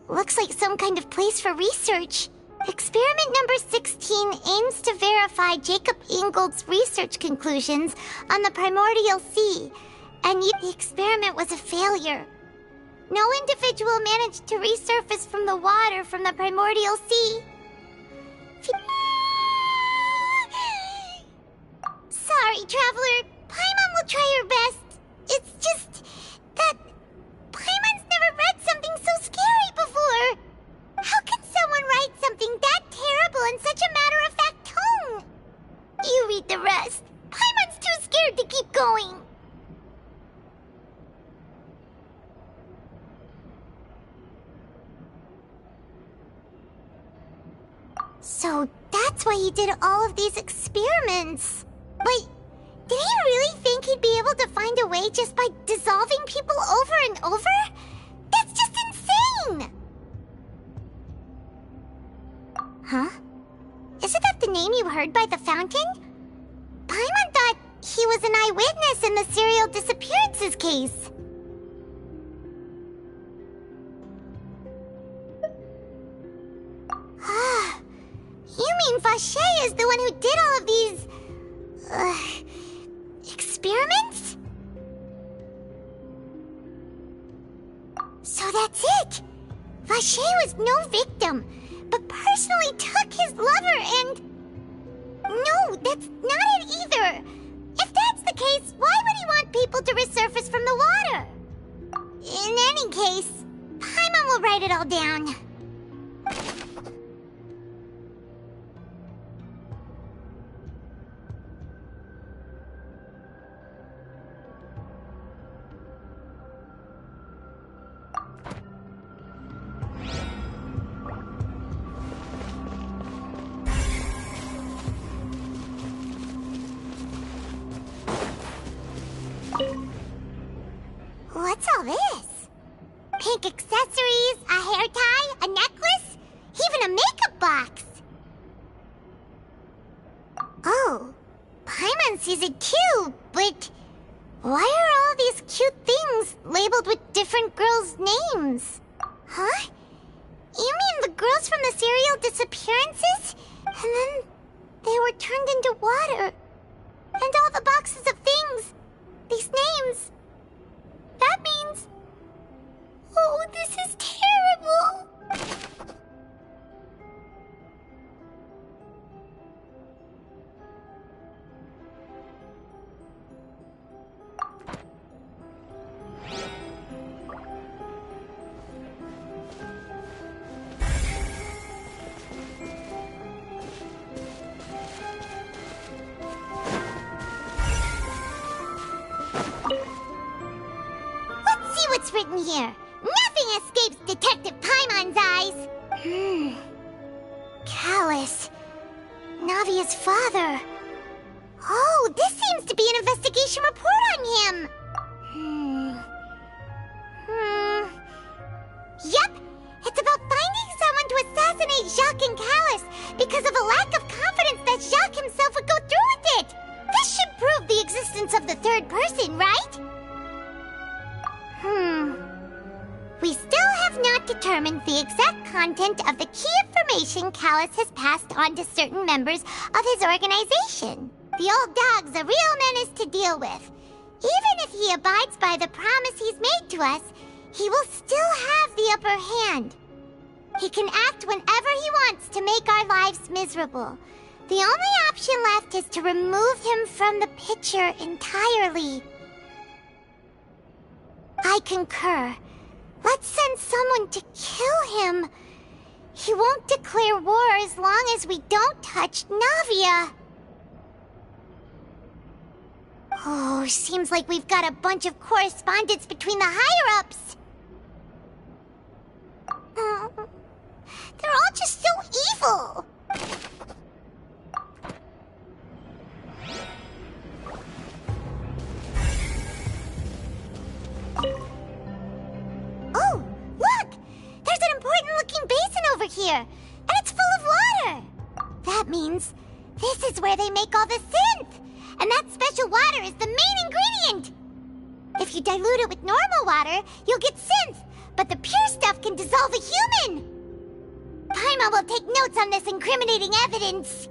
Looks like some kind of place for research. Experiment number 16 aims to verify Jacob Ingold's research conclusions on the primordial sea, and the experiment was a failure. No individual managed to resurface from the water from the primordial sea. Sorry, Traveler. Paimon will try her best. It's just that Paimon's never read something so scary before. How can someone write something that terrible in such a matter-of-fact tone? You read the rest. Paimon's too scared to keep going. So that's why he did all of these experiments. But did he really think he'd be able to find a way just by dissolving people over and over? That's just insane! Huh? Isn't that the name you heard by the fountain? Paimon thought he was an eyewitness in the serial disappearances case. You mean Vache is the one who did all of these... experiments? So that's it! Vache was no victim, but personally took his lover and... No, that's not it either! If that's the case, why would he want people to resurface from the water? In any case, Paimon will write it all down. What's all this? Pink accessories, a hair tie, a necklace, even a makeup box. Oh, Paimon sees it too, but why are all these cute things labeled with different girls' names? Huh? You mean the girls from the serial disappearances? And then they were turned into water. And all the boxes of things, these names. That means... Oh, this is terrible! What's written here? Nothing escapes Detective Paimon's eyes. Callus. Navia's father. Oh, this seems to be an investigation report on him. Yep, it's about finding someone to assassinate Jacques and Callus because of a lack of confidence that Jacques himself would go through with it. This should prove the existence of the third person, right? We still have not determined the exact content of the key information Callus has passed on to certain members of his organization. The old dog's a real menace to deal with. Even if he abides by the promise he's made to us, he will still have the upper hand. He can act whenever he wants to make our lives miserable. The only option left is to remove him from the picture entirely. I concur. Let's send someone to kill him. He won't declare war as long as we don't touch Navia. Oh, seems like we've got a bunch of correspondence between the higher-ups. They're all just so evil. Oh, look! There's an important-looking basin over here, and it's full of water. That means this is where they make all the synth, and that special water is the main ingredient. If you dilute it with normal water, you'll get synth, but the pure stuff can dissolve a human. Paimon will take notes on this incriminating evidence.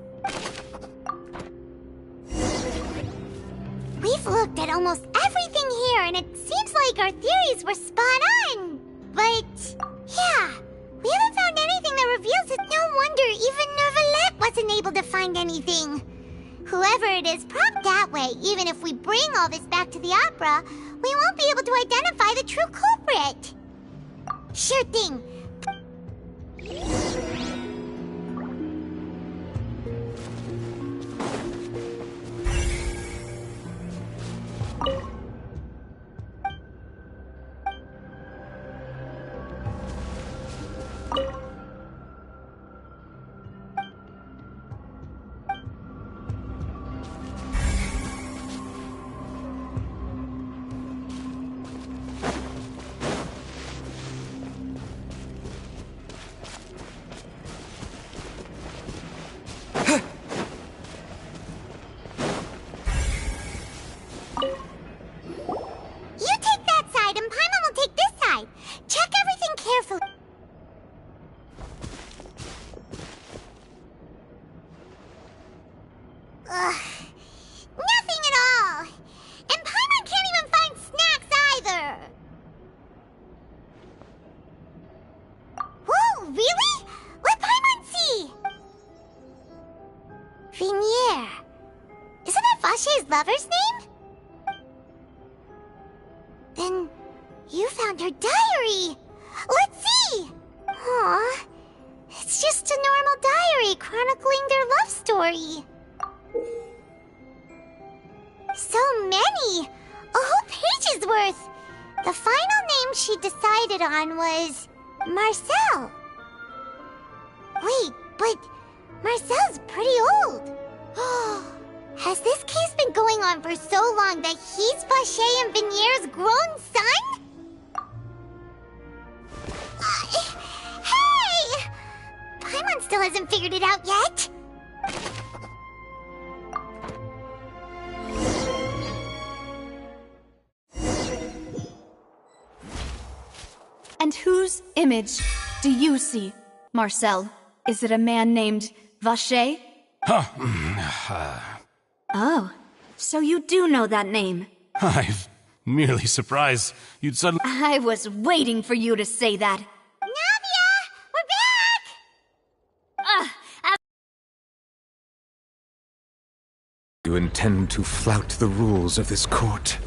We've looked at almost everything here, and it seems like our theories were spot on. But, yeah, we haven't found anything that reveals it. No wonder even Neuvillette wasn't able to find anything. Whoever it is propped that way, even if we bring all this back to the opera, we won't be able to identify the true culprit. Sure thing. Nothing at all. And Paimon can't even find snacks either. Whoa, really? Let Paimon see. Vinier. Isn't that Vache's lover's name? Then you found her diary. Let's see. Aw, it's just a normal diary chronicling their love story. So many! A whole page's worth! The final name she decided on was Marcel. Wait, but Marcel's pretty old. Has this case been going on for so long that he's Vache and Vinier's grown son? Hey! Paimon still hasn't figured it out yet. And whose image do you see, Marcel? Is it a man named Vache? Oh, so you do know that name. I'm merely surprised you'd suddenly... I was waiting for you to say that. Navia! We're back! You intend to flout the rules of this court?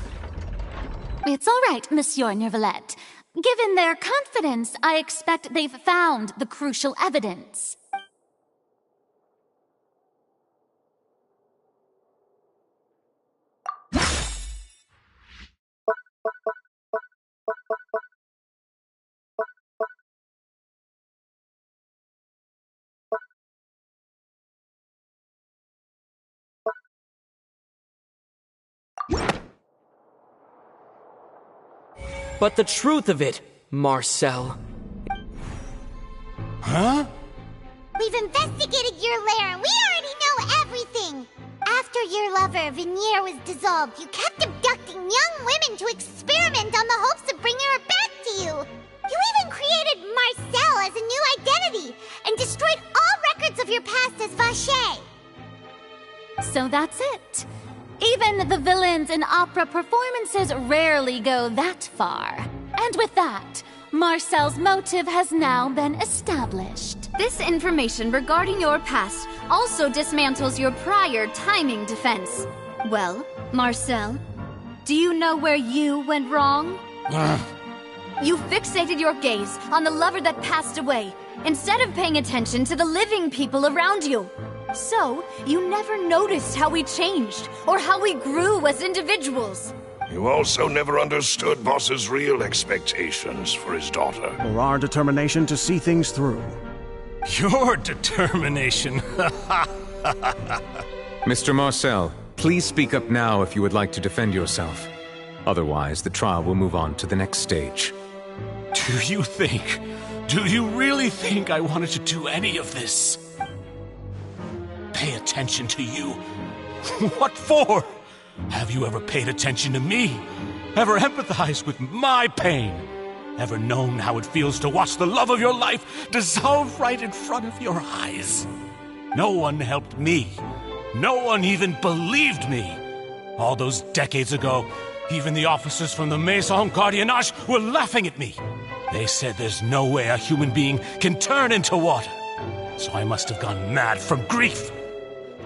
It's all right, Monsieur Neuvillette. Given their confidence, I expect they've found the crucial evidence. but the truth of it, Marcel. Huh? We've investigated your lair and we already know everything! After your lover, Venier, was dissolved, you kept abducting young women to experiment on the hopes of bringing her back to you! You even created Marcel as a new identity, and destroyed all records of your past as Vacher! So that's it. Even the villains in opera performances rarely go that far. And with that, Marcel's motive has now been established. This information regarding your past also dismantles your prior timing defense. Well, Marcel, do you know where you went wrong? You fixated your gaze on the lover that passed away, instead of paying attention to the living people around you. So, you never noticed how we changed, or how we grew as individuals. You also never understood Boss's real expectations for his daughter. Or our determination to see things through. Your determination. Mr. Marcel, please speak up now if you would like to defend yourself. Otherwise, the trial will move on to the next stage. Do you really think I wanted to do any of this? Pay attention to you? What for? Have you ever paid attention to me? Ever empathized with my pain? Ever known how it feels to watch the love of your life dissolve right in front of your eyes? No one helped me. No one even believed me. All those decades ago, even the officers from the Maison Gardiennage were laughing at me. They said there's no way a human being can turn into water. So I must have gone mad from grief.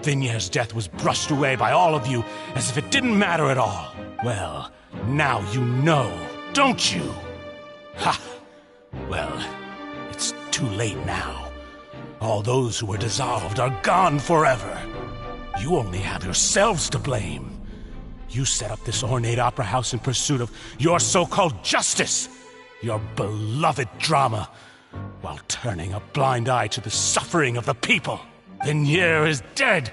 Vinier's death was brushed away by all of you as if it didn't matter at all. Well, now you know, don't you? Ha! Well, it's too late now. All those who were dissolved are gone forever. You only have yourselves to blame. You set up this ornate opera house in pursuit of your so-called justice, your beloved drama, while turning a blind eye to the suffering of the people. Venier is dead.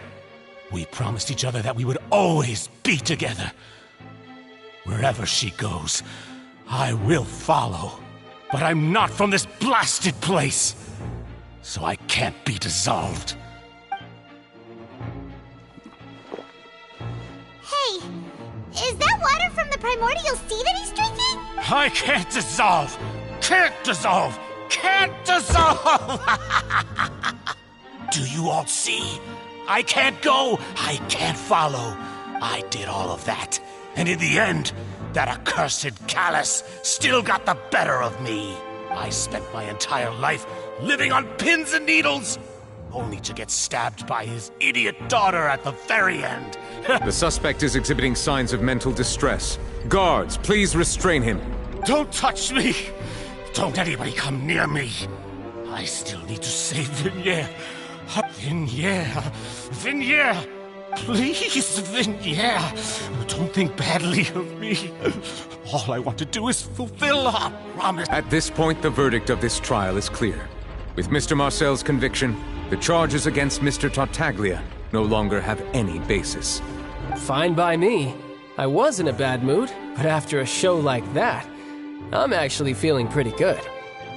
We promised each other that we would always be together. Wherever she goes, I will follow. But I'm not from this blasted place, so I can't be dissolved. Hey, is that water from the primordial sea that he's drinking? I can't dissolve! Can't dissolve! Can't dissolve! Do you all see? I can't go! I can't follow! I did all of that. And in the end, that accursed callous still got the better of me. I spent my entire life living on pins and needles, only to get stabbed by his idiot daughter at the very end. The suspect is exhibiting signs of mental distress. Guards, please restrain him. Don't touch me! Don't anybody come near me! I still need to save Venier. Venier! Please, Venier! Don't think badly of me. All I want to do is fulfill our promise. At this point, the verdict of this trial is clear. With Mr. Marcel's conviction, the charges against Mr. Tartaglia no longer have any basis. Fine by me. I was in a bad mood, but after a show like that, I'm actually feeling pretty good.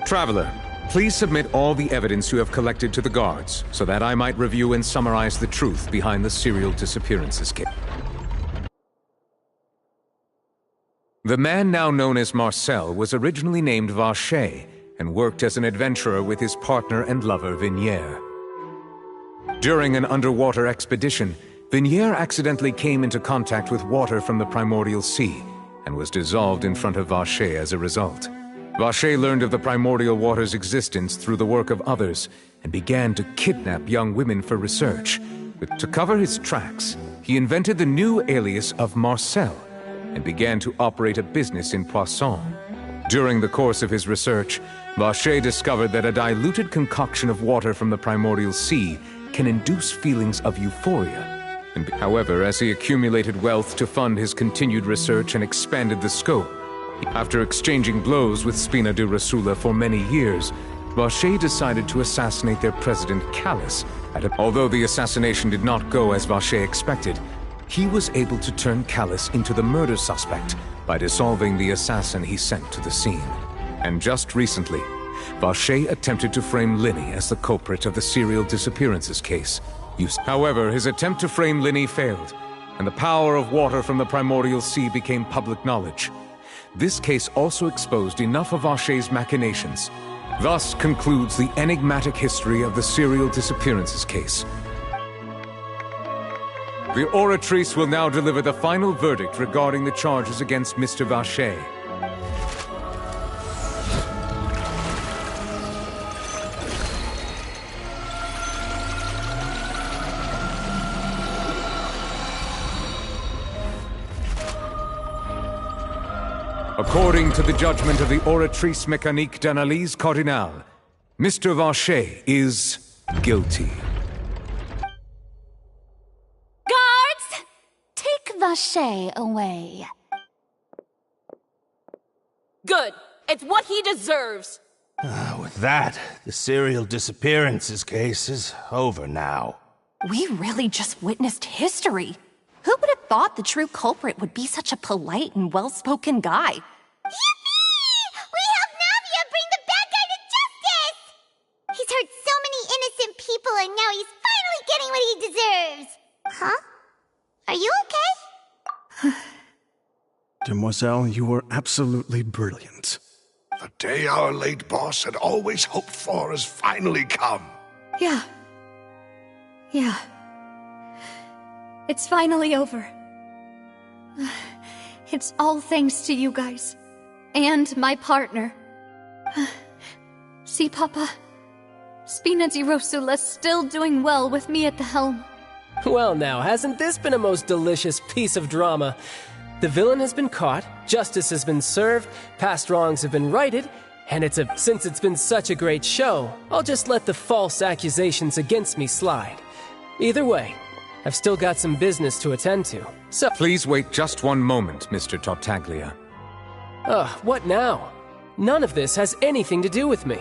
Traveler, please submit all the evidence you have collected to the guards, so that I might review and summarize the truth behind the serial disappearances case. The man now known as Marcel was originally named Vacher and worked as an adventurer with his partner and lover Venier. During an underwater expedition, Venier accidentally came into contact with water from the primordial sea and was dissolved in front of Vacher as a result. Vacher learned of the primordial water's existence through the work of others and began to kidnap young women for research. But to cover his tracks, he invented the new alias of Marcel and began to operate a business in Poisson. During the course of his research, Vacher discovered that a diluted concoction of water from the primordial sea can induce feelings of euphoria. However, as he accumulated wealth to fund his continued research and expanded the scope, after exchanging blows with Spina di Rosula for many years, Vacher decided to assassinate their president, Callus. Although the assassination did not go as Vacher expected, he was able to turn Callus into the murder suspect by dissolving the assassin he sent to the scene. And just recently, Vacher attempted to frame Linny as the culprit of the serial disappearances case. However, his attempt to frame Linny failed, and the power of water from the primordial sea became public knowledge. This case also exposed enough of Vacher's machinations. Thus concludes the enigmatic history of the serial disappearances case. The Oratrice will now deliver the final verdict regarding the charges against Mr. Vacher. According to the judgment of the Oratrice Mécanique d'Analyse Cardinale, Mr. Vacher is guilty. Guards! Take Vacher away. Good. It's what he deserves. With that, the serial disappearances case is over now. We really just witnessed history. Who would have thought the true culprit would be such a polite and well-spoken guy? Yippee! We helped Navia bring the bad guy to justice! He's hurt so many innocent people and now he's finally getting what he deserves! Huh? Are you okay? Demoiselle, you were absolutely brilliant. The day our late boss had always hoped for has finally come. Yeah. It's finally over. It's all thanks to you guys. And my partner. See, Papa? Spina di Rosula's still doing well with me at the helm. Well now, hasn't this been a most delicious piece of drama? The villain has been caught, justice has been served, past wrongs have been righted, and since it's been such a great show, I'll just let the false accusations against me slide. Either way, I've still got some business to attend to, so— Please wait just one moment, Mr. Tartaglia. What now? None of this has anything to do with me.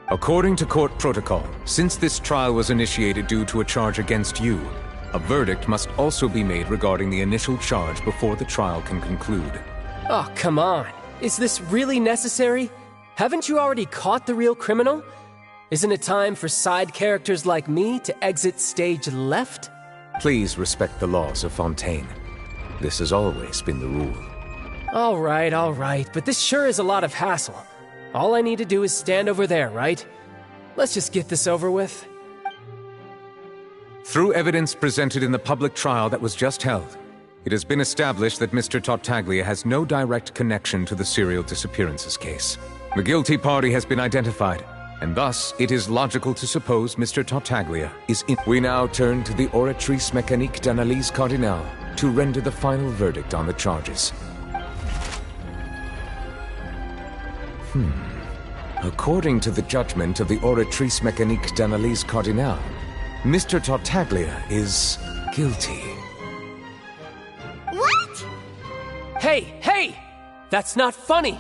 According to court protocol, since this trial was initiated due to a charge against you, a verdict must also be made regarding the initial charge before the trial can conclude. Oh, come on. Is this really necessary? Haven't you already caught the real criminal? Isn't it time for side characters like me to exit stage left? Please respect the laws of Fontaine. This has always been the rule. All right, but this sure is a lot of hassle. All I need to do is stand over there, right? Let's just get this over with. Through evidence presented in the public trial that was just held, it has been established that Mr. Tartaglia has no direct connection to the serial disappearances case. The guilty party has been identified, and thus it is logical to suppose Mr. Tartaglia is in— We now turn to the Oratrice Mécanique d'Analyse Cardinale to render the final verdict on the charges. According to the judgment of the Oratrice Mécanique d'Analyse Cardinale, Mr. Tartaglia is guilty. What? Hey! That's not funny!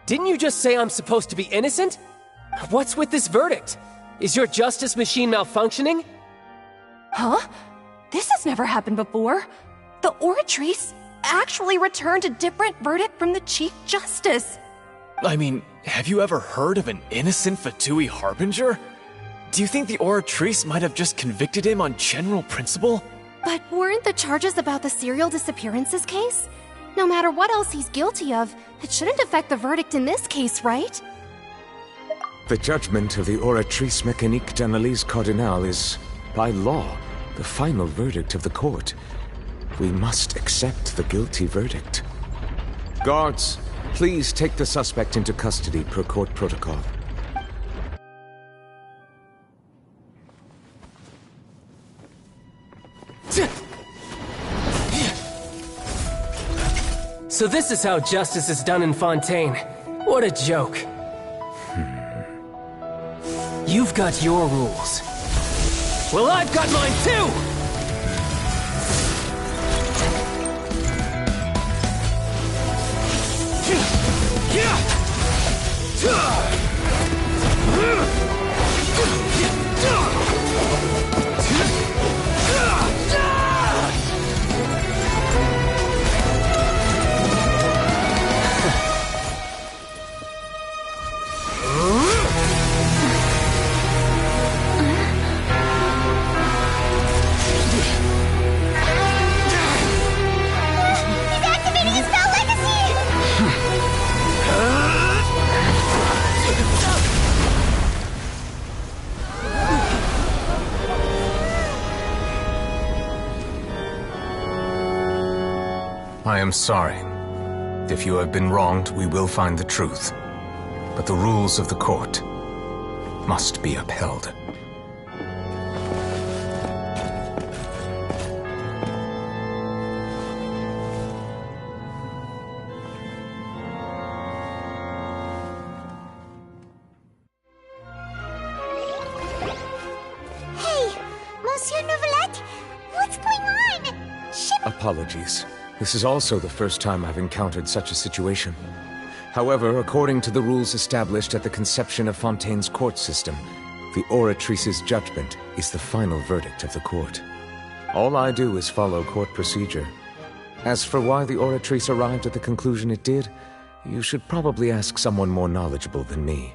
Didn't you just say I'm supposed to be innocent? What's with this verdict? Is your justice machine malfunctioning? Huh? This has never happened before. The Oratrice actually returned a different verdict from the Chief Justice. I mean, have you ever heard of an innocent Fatui Harbinger? Do you think the Oratrice might have just convicted him on general principle? But weren't the charges about the serial disappearances case? No matter what else he's guilty of, it shouldn't affect the verdict in this case, right? The judgment of the Oratrice Mécanique d'Analyse Cardinale is, by law, the final verdict of the court. We must accept the guilty verdict. Guards, please take the suspect into custody per court protocol. So this is how justice is done in Fontaine. What a joke. You've got your rules. Well, I've got mine too! I am sorry. If you have been wronged, we will find the truth. But the rules of the court must be upheld. Monsieur Neuvillette, what's going on? Apologies. This is also the first time I've encountered such a situation. However, according to the rules established at the conception of Fontaine's court system, the Oratrice's judgment is the final verdict of the court. All I do is follow court procedure. As for why the Oratrice arrived at the conclusion it did, you should probably ask someone more knowledgeable than me.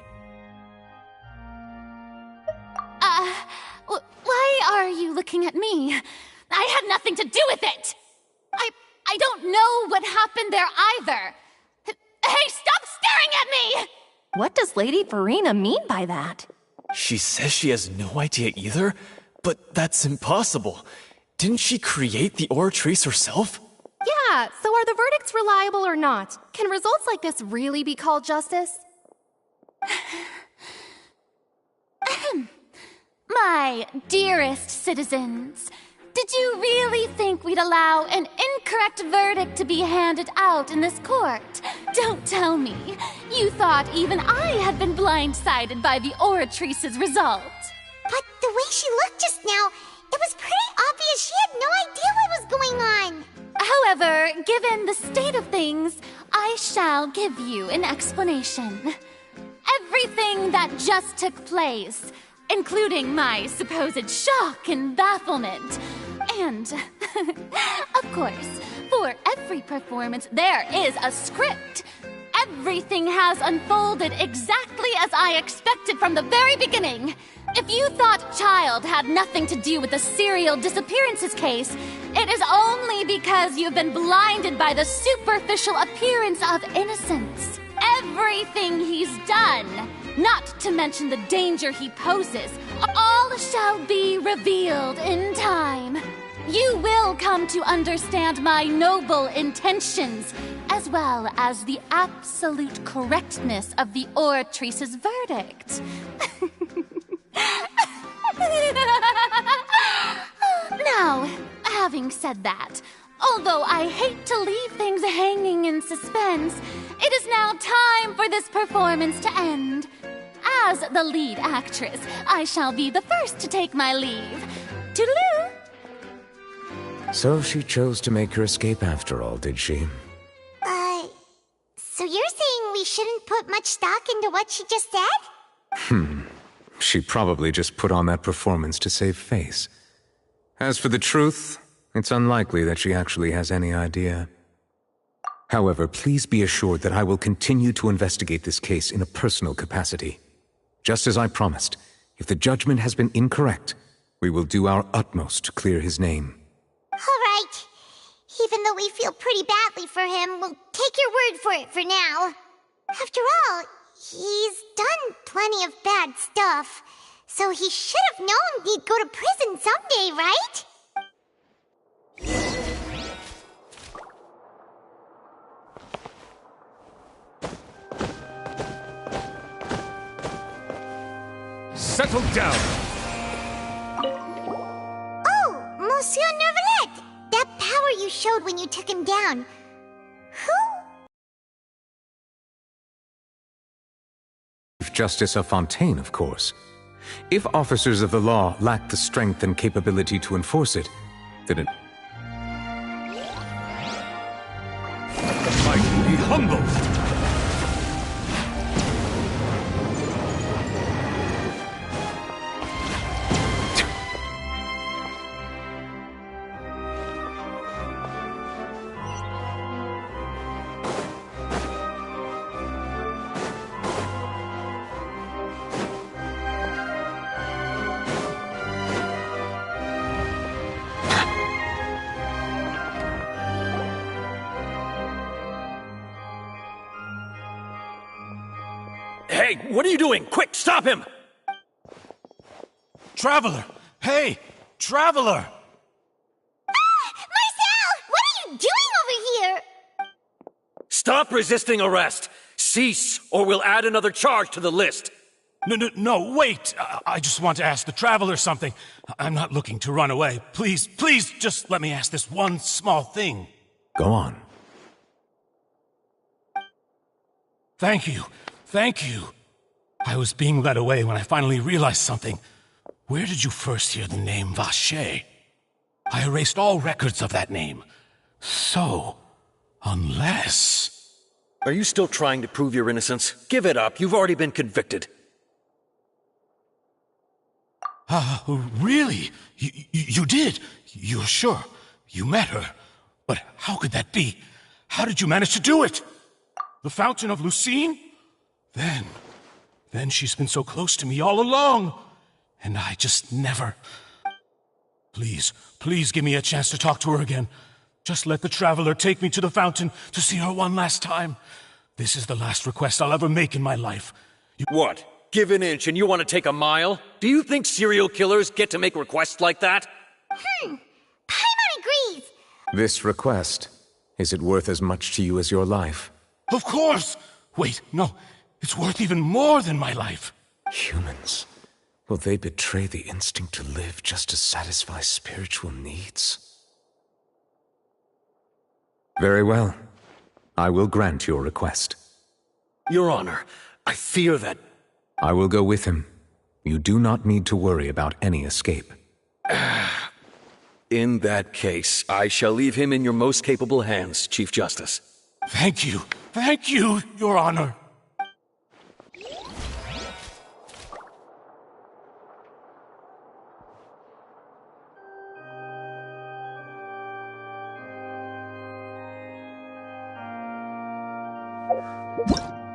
Why are you looking at me? I had nothing to do with it! I don't know what happened there either! Hey, stop staring at me! What does Lady Verena mean by that? She says she has no idea either, but that's impossible. Didn't she create the Oratrice herself? Yeah, so are the verdicts reliable or not? Can results like this really be called justice? My dearest citizens, did you really think we'd allow an incorrect verdict to be handed out in this court? Don't tell me. You thought even I had been blindsided by the Oratrice's result. But the way she looked just now, it was pretty obvious she had no idea what was going on. However, given the state of things, I shall give you an explanation. Everything that just took place, including my supposed shock and bafflement. And, of course, for every performance, there is a script. Everything has unfolded exactly as I expected from the very beginning. If you thought Child had nothing to do with the serial disappearances case, it is only because you've been blinded by the superficial appearance of innocence. Everything he's done, not to mention the danger he poses, all shall be revealed in time. You will come to understand my noble intentions, as well as the absolute correctness of the Oratrice's verdict. Now, having said that, although I hate to leave things hanging in suspense, it is now time for this performance to end. As the lead actress, I shall be the first to take my leave. Toodaloo! So she chose to make her escape after all, did she? So you're saying we shouldn't put much stock into what she just said? She probably just put on that performance to save face. As for the truth, it's unlikely that she actually has any idea. However, please be assured that I will continue to investigate this case in a personal capacity. Just as I promised, if the judgment has been incorrect, we will do our utmost to clear his name. All right. Even though we feel pretty badly for him, we'll take your word for it for now. After all, he's done plenty of bad stuff, so he should have known he'd go to prison someday, right? Settle down! Oh, Monsieur Neuvillette! That power you showed when you took him down. Chief Justice of Fontaine, of course. If officers of the law lack the strength and capability to enforce it, then it might be humbled! Hey, what are you doing? Quick, stop him! Traveler! Hey! Traveler! Marcel! What are you doing over here? Stop resisting arrest! Cease, or we'll add another charge to the list! No, wait! I just want to ask the Traveler something. I'm not looking to run away. Please, just let me ask this one small thing. Go on. Thank you. I was being led away when I finally realized something. Where did you first hear the name Vacher? I erased all records of that name. So, unless... Are you still trying to prove your innocence? Give it up. You've already been convicted. Really? You did? You're sure? You met her? But how could that be? How did you manage to do it? The Fountain of Lucine? Then she's been so close to me all along. And I just never... Please give me a chance to talk to her again. Just let the Traveler take me to the fountain to see her one last time. This is the last request I'll ever make in my life. What? Give an inch and you want to take a mile? Do you think serial killers get to make requests like that? Paimon agrees! This request, is it worth as much to you as your life? Of course! Wait, no. It's worth even more than my life. Humans. Will they betray the instinct to live just to satisfy spiritual needs? Very well. I will grant your request. Your Honor, I fear that... I will go with him. You do not need to worry about any escape. In that case, I shall leave him in your most capable hands, Chief Justice. Thank you, Your Honor. What?